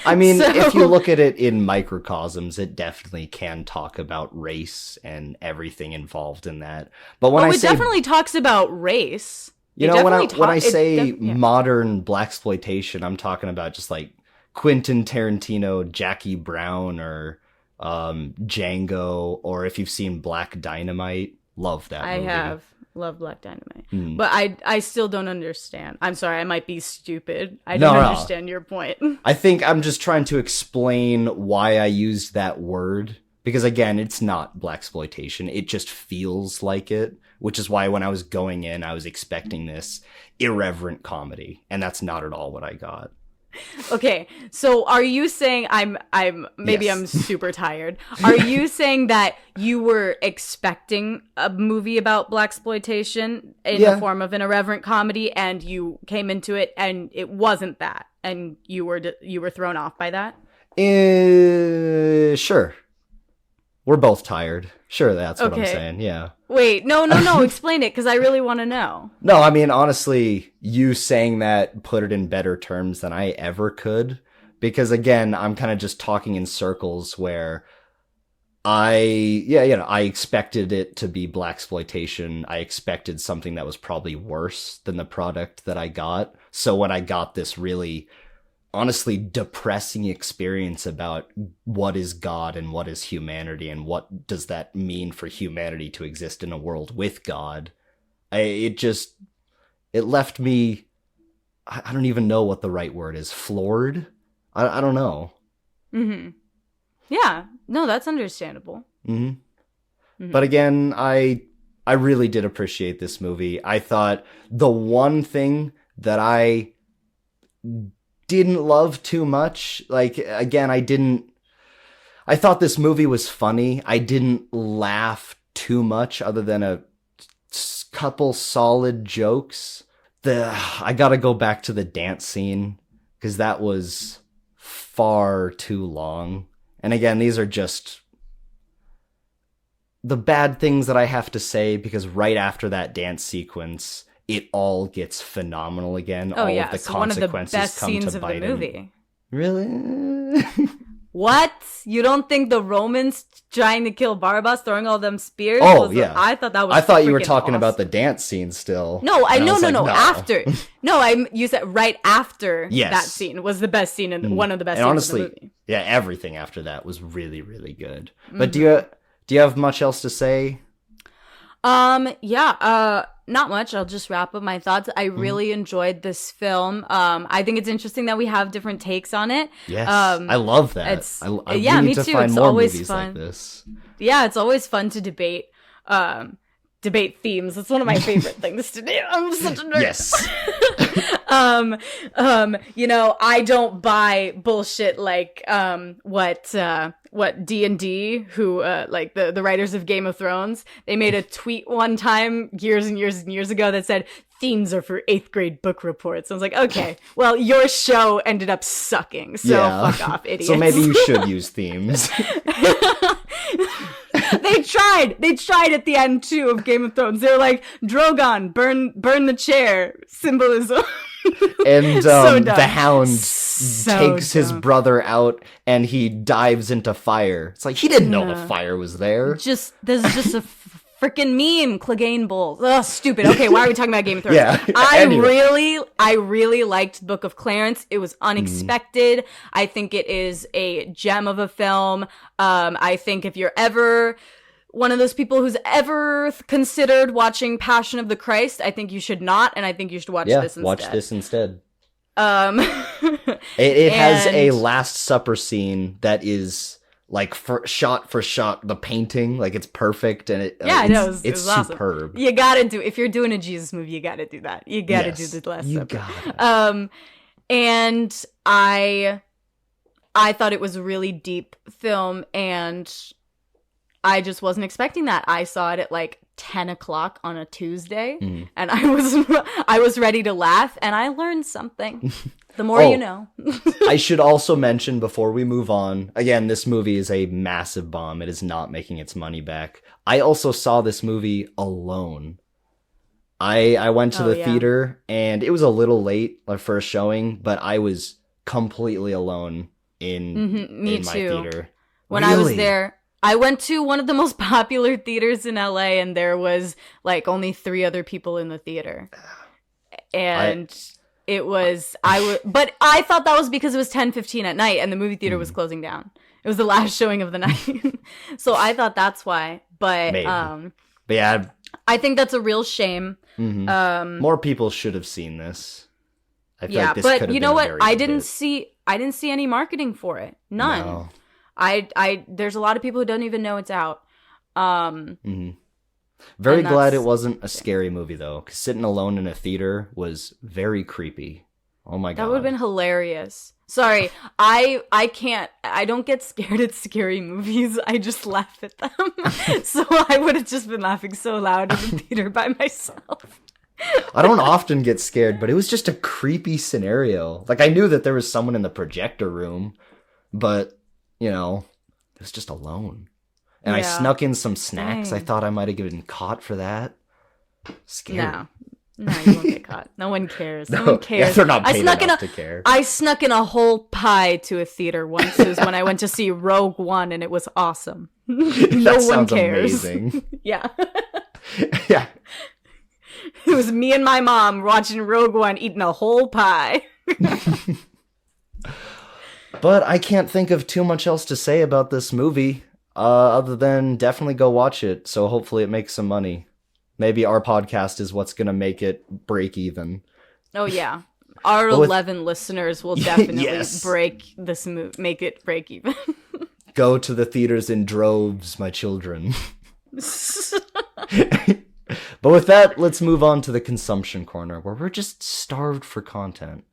I mean, if you look at it in microcosms, it definitely can talk about race and everything involved in that. But when it definitely talks about race. When I say modern blaxploitation, I'm talking about just like Quentin Tarantino, Jackie Brown, or Django, or if you've seen Black Dynamite, love that movie. I have. Love Black Dynamite. But I still don't understand. I'm sorry, I might be stupid. I don't understand your point. I think I'm just trying to explain why I used that word. Because again, it's not blaxploitation. It just feels like it. Which is why when I was going in, I was expecting this irreverent comedy. And that's not at all what I got. Okay, so are you saying I'm super tired. Are you saying that you were expecting a movie about blaxploitation in the form of an irreverent comedy, and you came into it and it wasn't that, and you were thrown off by that? Sure. We're both tired. Sure, that's what I'm Okay. saying. Yeah. Wait, no. Explain it, because I really want to know. No, I mean, honestly, you saying that put it in better terms than I ever could. Because again, I'm kind of just talking in circles where I expected it to be blaxploitation. I expected something that was probably worse than the product that I got. So when I got this really, honestly, depressing experience about what is God and what is humanity and what does that mean for humanity to exist in a world with God, it left me, I don't even know what the right word is, floored? I don't know. Mm-hmm. Yeah. No, that's understandable. Mm-hmm. Mm-hmm. But again, I really did appreciate this movie. I thought the one thing that I didn't love too much, like, again, I thought this movie was funny. I didn't laugh too much other than a couple solid jokes. I gotta go back to the dance scene, because that was far too long. And again, these are just the bad things that I have to say, because right after that dance sequence, it all gets phenomenal again. Oh, all yeah. of the So one of the consequences best come scenes to of the bite movie. him. Really? What? You don't think the Romans trying to kill Barabbas, throwing all them spears? Oh, yeah. I thought that was. I thought you were freaking talking about awesome. the dance scene still. No, And was like, after. No, you said right after Yes. that scene was the best scene and one of the best And scenes honestly, of the movie. yeah, everything after that was really, really good. But do you have much else to say? Not much. I'll just wrap up my thoughts. I really enjoyed this film. I think it's interesting that we have different takes on it. Yes, I love that. We need me to too. find It's more always movies fun. like this. Yeah, it's always fun to debate themes. It's one of my favorite things to do. I'm such a nerd. Yes. I don't buy bullshit like what D&D, who like the writers of Game of Thrones, they made a tweet one time years and years and years ago that said themes are for 8th grade book reports. I was like, okay, well, your show ended up sucking, so fuck off, idiots. So maybe you should use themes. They tried at the end too of Game of Thrones. They were like, Drogon, burn the chair, symbolism. And So dumb. the Hound So takes his dumb. brother out and he dives into fire. It's like, he didn't know the fire was there. There's just a freaking meme, Clegane Bulls. Ugh, stupid. Okay, why are we talking about Game of Thrones? Yeah, I anyway. really liked Book of Clarence. It was unexpected. I think it is a gem of a film. I think if you're ever one of those people who's ever considered watching Passion of the Christ, I think you should not, and I think you should watch this instead. Watch this instead. It It has a Last Supper scene that is like shot for shot the painting, like it's perfect, and it's awesome. superb. You gotta do, if you're doing a Jesus movie, you gotta do that. You gotta do the Last Supper. Gotta. And I thought it was a really deep film, and I just wasn't expecting that. I saw it at like 10 o'clock on a Tuesday, and I was ready to laugh, and I learned something. The more you know. I should also mention before we move on, again, this movie is a massive bomb. It is not making its money back. I also saw this movie alone. I went to the theater, and it was a little late, my first showing, but I was completely alone in my theater. When I was there, I went to one of the most popular theaters in LA, and there was like only 3 other people in the theater. And but I thought that was because it was 10:15 at night and the movie theater was closing down. It was the last showing of the night. So I thought that's why. But Maybe. But yeah, I think that's a real shame. more people should have seen this. I feel like this but could have you been know a what? very I good didn't hit. see any marketing for it. None. No. There's a lot of people who don't even know it's out. Very glad it wasn't a scary movie, though, because sitting alone in a theater was very creepy. Oh my god. That would have been hilarious. Sorry, I don't get scared at scary movies. I just laugh at them. So I would have just been laughing so loud in the theater by myself. I don't often get scared, but it was just a creepy scenario. Like, I knew that there was someone in the projector room, but, it was just alone. And I Yeah. snuck in some snacks. I Dang. thought I might have been caught for that. Scary. No, you won't get caught. No one cares. No one Yeah, cares. they're not I paid snuck enough to care. I snuck in a whole pie to a theater once. It was when I went to see Rogue One, and it was awesome. No That one sounds cares. amazing. Yeah. Yeah. It was me and my mom watching Rogue One, eating a whole pie. But I can't think of too much else to say about this movie, other than definitely go watch it. So hopefully it makes some money. Maybe our podcast is what's gonna make it break even. Oh yeah, our But with- 11 listeners will definitely Yes. make it break even. Go to the theaters in droves, my children. But with that, let's move on to the consumption corner, where we're just starved for content.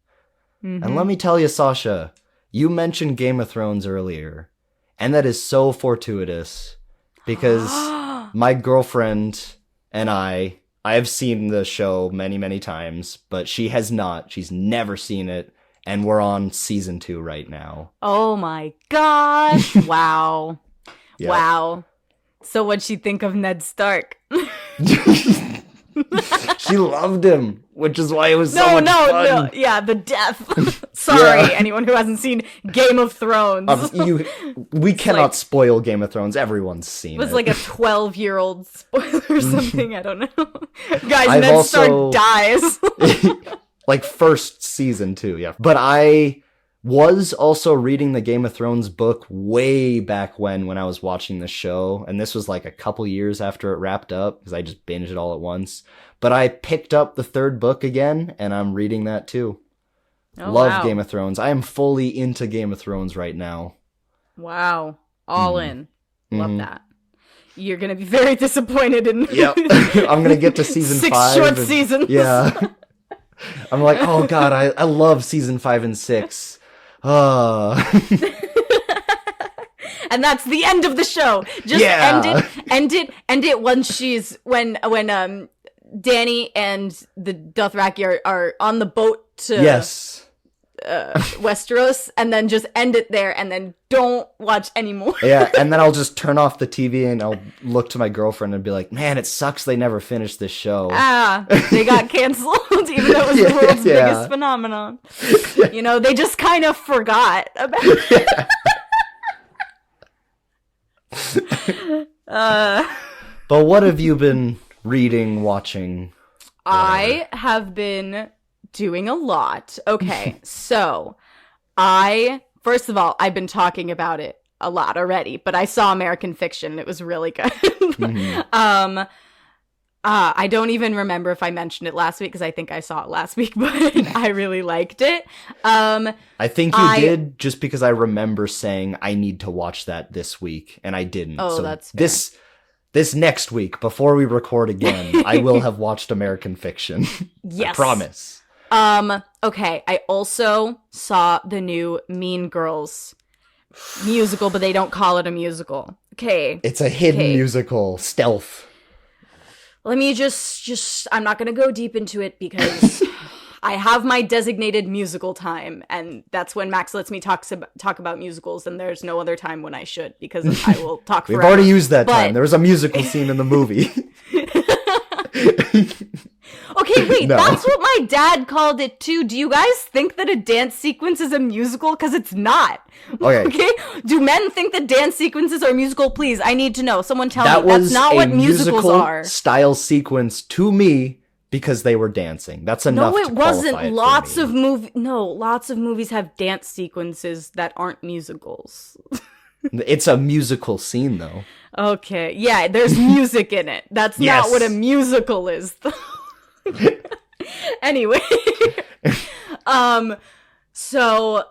And let me tell you, Sasha, you mentioned Game of Thrones earlier, and that is so fortuitous, because my girlfriend and I have seen the show many, many times, but she has not. She's never seen it, and we're on season 2 right now. Oh my gosh! Wow, Yeah. wow. So what'd she think of Ned Stark? She loved him, which is why it was so No, much no, fun. no. Yeah, the death. Sorry, Yeah. anyone who hasn't seen Game of Thrones. We cannot like- spoil Game of Thrones. Everyone's seen It was it. like a 12-year-old spoiler or something. I don't know. Guys, I've Ned also- Stark dies. like first season too, yeah. But I was also reading the Game of Thrones book way back when I was watching the show, and this was like a couple years after it wrapped up because I just binged it all at once. But I picked up the 3rd book again, and I'm reading that too. Oh, Love wow. Game of Thrones. I am fully into Game of Thrones right now. Wow. All in. Love Mhm. that. You're going to be very disappointed in Yep. I'm gonna get to season 6 5. short and- seasons. Yeah. I'm like, oh god, I love season 5 and 6. And that's the end of the show. Just Yeah. end it when Dany and the Dothraki are on the boat to Yes. Westeros, and then just end it there, and then don't watch anymore. Yeah, and then I'll just turn off the TV and I'll look to my girlfriend and be like, man, it sucks they never finished this show. They got canceled, even though it was the world's Yeah. biggest phenomenon. You know, they just kind of forgot about it. But what have you been reading, watching? I have been doing a lot. Okay, so first of all, I've been talking about it a lot already, but I saw American Fiction and it was really good. I don't even remember if I mentioned it last week because I think I saw it last week, but I really liked it. I think you did, just because I remember saying I need to watch that this week, and I didn't. Oh, so that's fair. this next week, before we record again, I will have watched American Fiction. Yes. I promise. Okay, I also saw the new Mean Girls musical, but they don't call it a musical. Okay. It's a hidden Okay. musical, stealth. Let me just I'm not going to go deep into it because I have my designated musical time, and that's when Max lets me talk about musicals, and there's no other time when I should, because I will talk We've forever. already used that But- time. There was a musical scene in the movie. Okay, wait, No. that's what my dad called it too. Do you guys think that a dance sequence is a musical? Because it's not. Okay. Okay? Do men think that dance sequences are musical? Please, I need to know. Someone tell That me. was That's not a what musicals musical are. style sequence to me because they were dancing. That's enough. No, to it qualify wasn't. it for Lots me. lots of movies have dance sequences that aren't musicals. It's a musical scene, though. Okay, yeah, there's music in it. That's Yes. not what a musical is, though. Anyway, so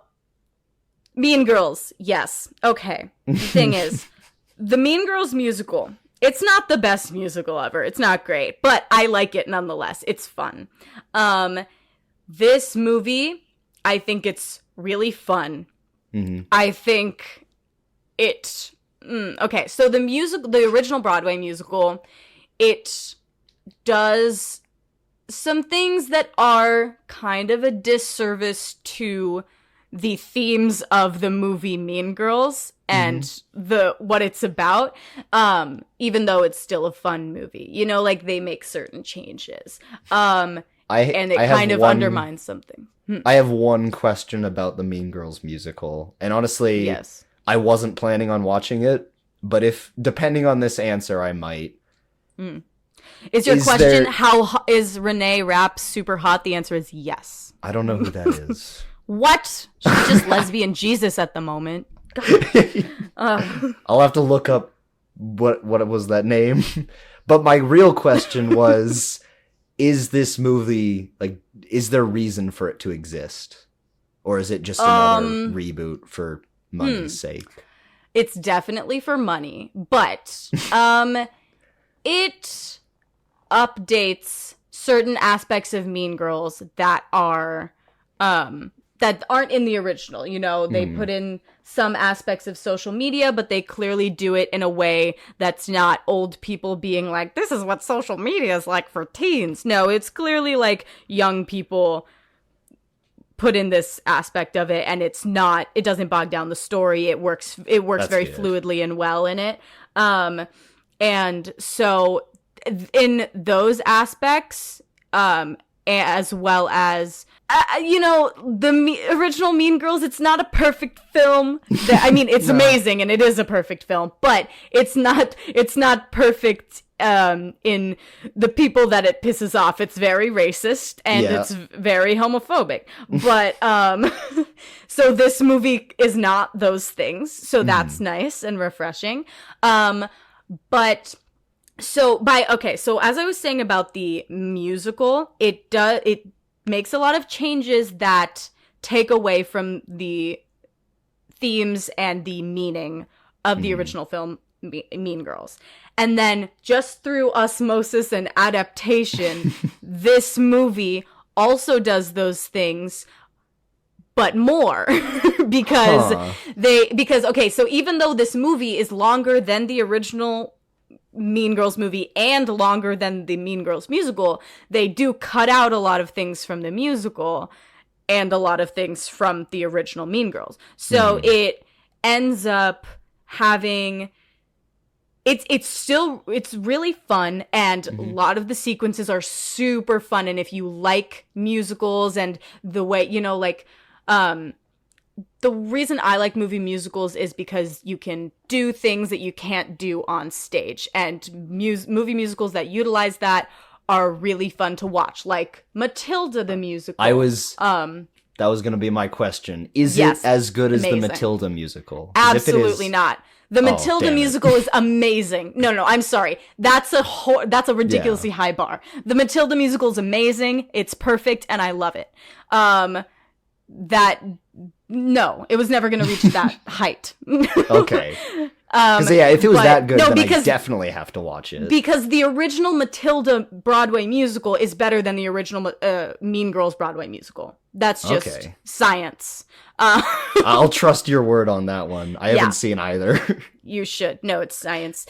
Mean Girls, yes. Okay. The thing is, the Mean Girls musical, it's not the best musical ever. It's not great, but I like it nonetheless. It's fun. This movie, I think it's really fun. Mhm. I think it okay, so the original Broadway musical, it does some things that are kind of a disservice to the themes of the movie Mean Girls and what it's about, even though it's still a fun movie. You know, like they make certain changes. And it kind of undermines something. I have one question about the Mean Girls musical. And honestly, Yes. I wasn't planning on watching it, but depending on this answer, I might. Is your question, how is Renee Rapp super hot? The answer is yes. I don't know who that is. What? She's just lesbian Jesus at the moment. I'll have to look up what was that name. But my real question was, is this movie, like, is there reason for it to exist? Or is it just another reboot for money's sake? It's definitely for money, but it updates certain aspects of Mean Girls that are that aren't in the original. You know, they put in some aspects of social media, but they clearly do it in a way that's not old people being like, this is what social media is like for teens. No, it's clearly like young people put in this aspect of it, and it doesn't bog down the story. It works that's very good. Fluidly and well in it. And so in those aspects, as well as the original Mean Girls, it's not a perfect film. I mean, it's amazing and it is a perfect film, but it's not perfect in the people that it pisses off. It's very racist and it's very homophobic. But so this movie is not those things. So that's nice and refreshing. But so as I was saying about the musical, it makes a lot of changes that take away from the themes and the meaning of the original film Mean Girls. And then just through osmosis and adaptation, this movie also does those things, but more. because so even though this movie is longer than the original Mean Girls movie and longer than the Mean Girls musical, they do cut out a lot of things from the musical and a lot of things from the original Mean Girls. So it ends up having it's really fun, and a lot of the sequences are super fun. And if you like musicals and the way, the reason I like movie musicals is because you can do things that you can't do on stage, and movie musicals that utilize that are really fun to watch, like Matilda the musical. That was going to be my question. Is it as good as the Matilda musical? Absolutely not. The Matilda musical is amazing. No, I'm sorry. That's a ridiculously high bar. The Matilda musical is amazing. It's perfect, and I love it. No, it was never going to reach that height. Okay. Because if it was that good, then I definitely have to watch it. Because the original Matilda Broadway musical is better than the original Mean Girls Broadway musical. That's just science. I'll trust your word on that one. I haven't seen either. You should. No, it's science.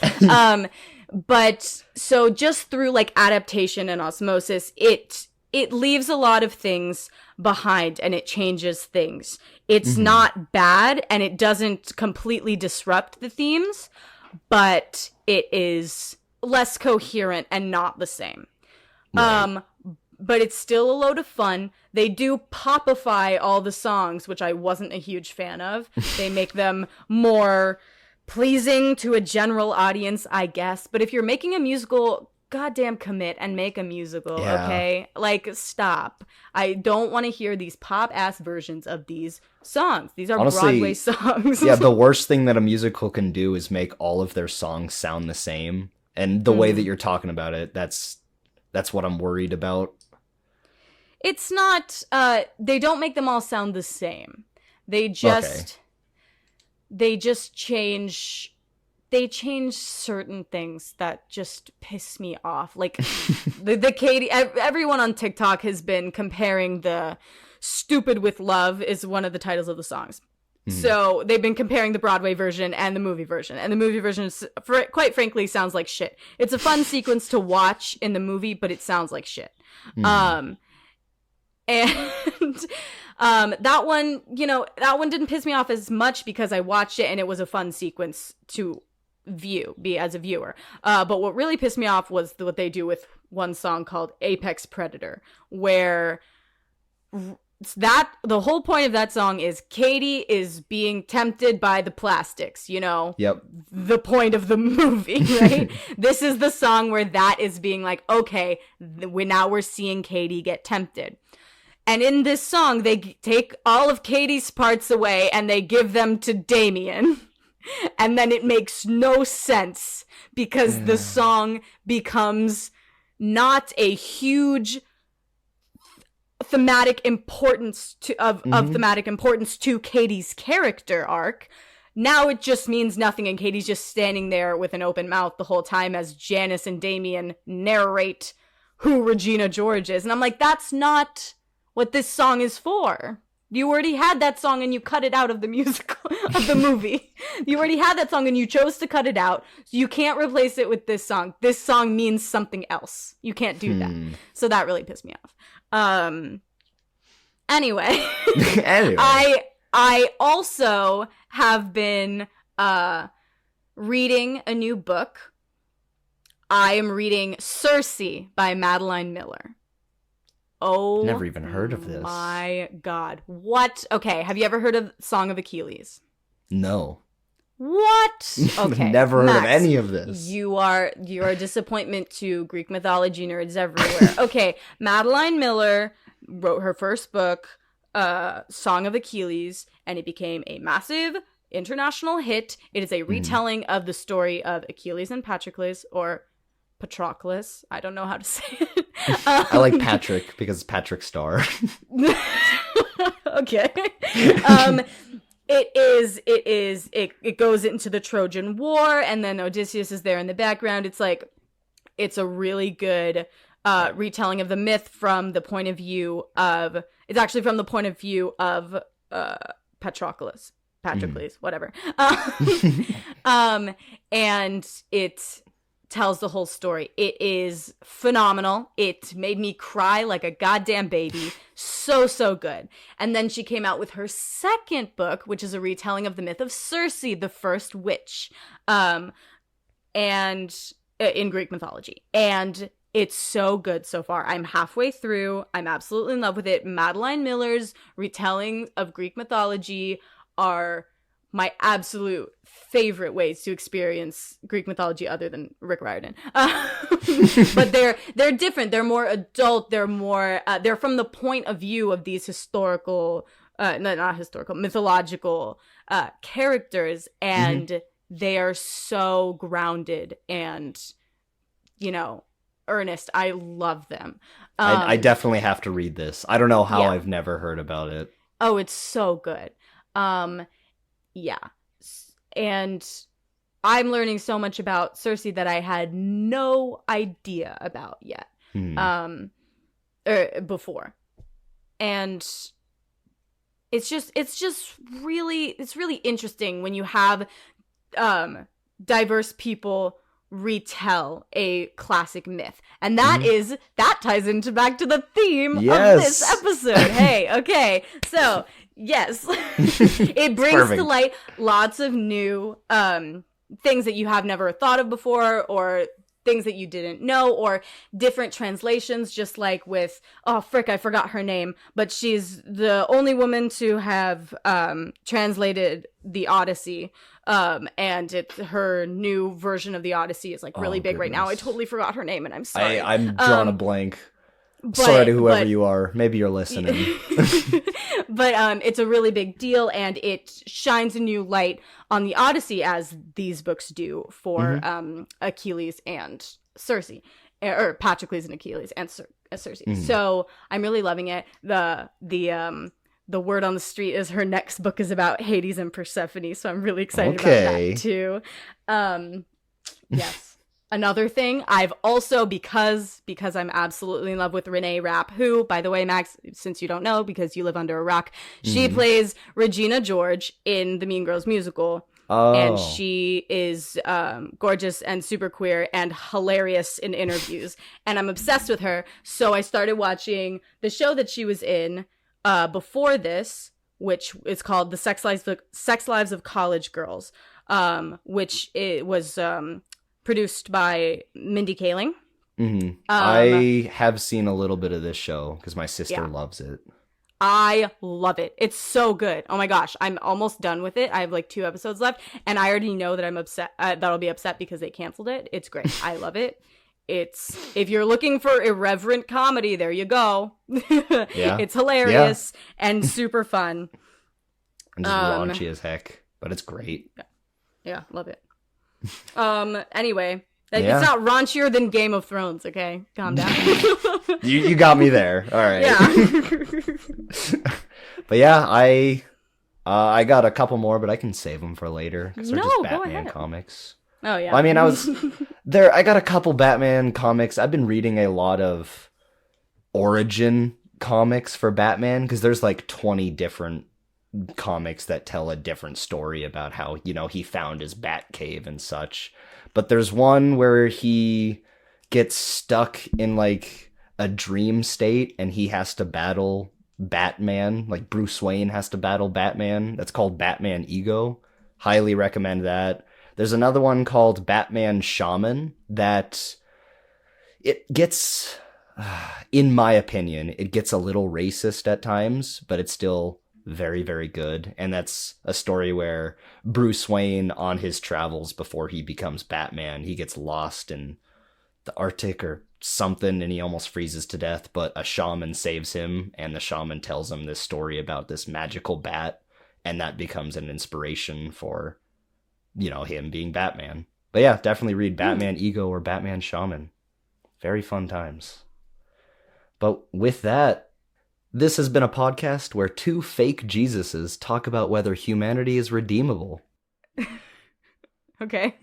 But so just through like adaptation and osmosis, it leaves a lot of things behind, and it changes things. It's not bad, and it doesn't completely disrupt the themes, but it is less coherent and not the same. Right. But it's still a load of fun. They do popify all the songs, which I wasn't a huge fan of. They make them more pleasing to a general audience, I guess. But if you're making a musical, goddamn commit and make a musical, okay? Like, stop. I don't want to hear these pop-ass versions of these songs. These are honestly, Broadway songs. The worst thing that a musical can do is make all of their songs sound the same. And the way that you're talking about it, that's what I'm worried about. It's not, they don't make them all sound the same. They just change certain things that just piss me off. Like the Katie, everyone on TikTok has been comparing the "Stupid with Love" is one of the titles of the songs. So they've been comparing the Broadway version and the movie version. And the movie version, quite frankly, sounds like shit. It's a fun sequence to watch in the movie, but it sounds like shit. And that one, that one didn't piss me off as much because I watched it and it was a fun sequence to be as a viewer. But what really pissed me off was what they do with one song called Apex Predator, where the whole point of that song is Katie is being tempted by the plastics, Yep. the point of the movie, right? This is the song where that is being like, okay, now we're seeing Katie get tempted. And in this song, they take all of Katie's parts away and they give them to Damien. And then it makes no sense because the song becomes not a huge thematic importance of thematic importance to Katie's character arc. Now it just means nothing, and Katie's just standing there with an open mouth the whole time as Janice and Damien narrate who Regina George is. And I'm like, that's not what this song is for. You already had that song and you cut it out of the musical, of the movie. You already had that song and you chose to cut it out. So you can't replace it with this song. This song means something else. You can't do that. So that really pissed me off. Anyway. I also have been reading a new book. I am reading Circe by Madeline Miller. Oh, never even heard of this. My God. What? Okay, have you ever heard of Song of Achilles? No. What? Okay. Never heard Max, of any of this. You're a disappointment to Greek mythology nerds everywhere. Okay, Madeline Miller wrote her first book, Song of Achilles, and it became a massive international hit. It is a retelling of the story of Achilles and Patroclus, or Patroclus. I don't know how to say it. I like Patrick because it's Patrick Star. Okay. It goes into the Trojan War, and then Odysseus is there in the background. It's a really good retelling of the myth from the point of view of, it's actually from the point of view of Patroclus, whatever. And it tells the whole story. It is phenomenal. It made me cry like a goddamn baby. So good. And then she came out with her second book, which is a retelling of the myth of Circe, the first witch, and in Greek mythology. And it's so good so far. I'm halfway through. I'm absolutely in love with it. Madeline Miller's retelling of Greek mythology are my absolute favorite ways to experience Greek mythology other than Rick Riordan. But they're different. They're more adult. They're more, they're from the point of view of these mythological characters. And they are so grounded and, earnest. I love them. I definitely have to read this. I don't know how I've never heard about it. Oh, it's so good. Yeah. And I'm learning so much about Circe that I had no idea about yet. Before. And it's really interesting when you have diverse people retell a classic myth. And that ties into back to the theme of this episode. Hey, okay. So, yes. It brings to light lots of new things that you have never thought of before, or things that you didn't know, or different translations, just like with, I forgot her name, but she's the only woman to have translated the Odyssey. And her new version of the Odyssey is really big right now. I totally forgot her name, and I'm sorry. I'm drawing a blank. Sorry to whoever you are. Maybe you're listening. But it's a really big deal, and it shines a new light on the Odyssey, as these books do for Achilles and Circe, or Patroclus and Achilles and Circe. So I'm really loving it. The word on the street is her next book is about Hades and Persephone, so I'm really excited about that too. Yes. Another thing, I've also, because I'm absolutely in love with Renee Rapp, who, by the way, Max, since you don't know, because you live under a rock, she plays Regina George in the Mean Girls musical. And Oh. she is gorgeous and super queer and hilarious in interviews. And I'm obsessed with her. So I started watching the show that she was in before this, which is called The Sex Lives of College Girls, which it was produced by Mindy Kaling. I have seen a little bit of this show because my sister Yeah. loves it. I love it. It's so good. Oh my gosh, I'm almost done with it. I have like 2 episodes left, and I already know that I'm upset. That I'll be upset because they canceled it. It's great. I love it. It's if you're looking for irreverent comedy, there you go. Yeah. It's hilarious and super fun. And just raunchy as heck, but it's great. Yeah, love it. Anyway, Yeah. it's not raunchier than Game of Thrones. Okay, calm down. You got me there. All right. Yeah. But yeah, I got a couple more, but I can save them for later because they're No, just go Batman ahead. comics. Oh yeah. Well, I mean, I was there. I got a couple Batman comics. I've been reading a lot of origin comics for Batman because there's like 20 different comics that tell a different story about how, he found his bat cave and such. But there's one where he gets stuck in like a dream state and he has to battle Batman. Like Bruce Wayne has to battle Batman. That's called Batman Ego. Highly recommend that. There's another one called Batman Shaman that it gets, in my opinion, it gets a little racist at times, but it's still very, very good. And that's a story where Bruce Wayne, on his travels before he becomes Batman, he gets lost in the Arctic or something and he almost freezes to death, but a shaman saves him and the shaman tells him this story about this magical bat, and that becomes an inspiration for, him being Batman. But yeah, definitely read Batman Ego or Batman Shaman. Very fun times. But with that, this has been a podcast where 2 fake Jesuses talk about whether humanity is redeemable. Okay.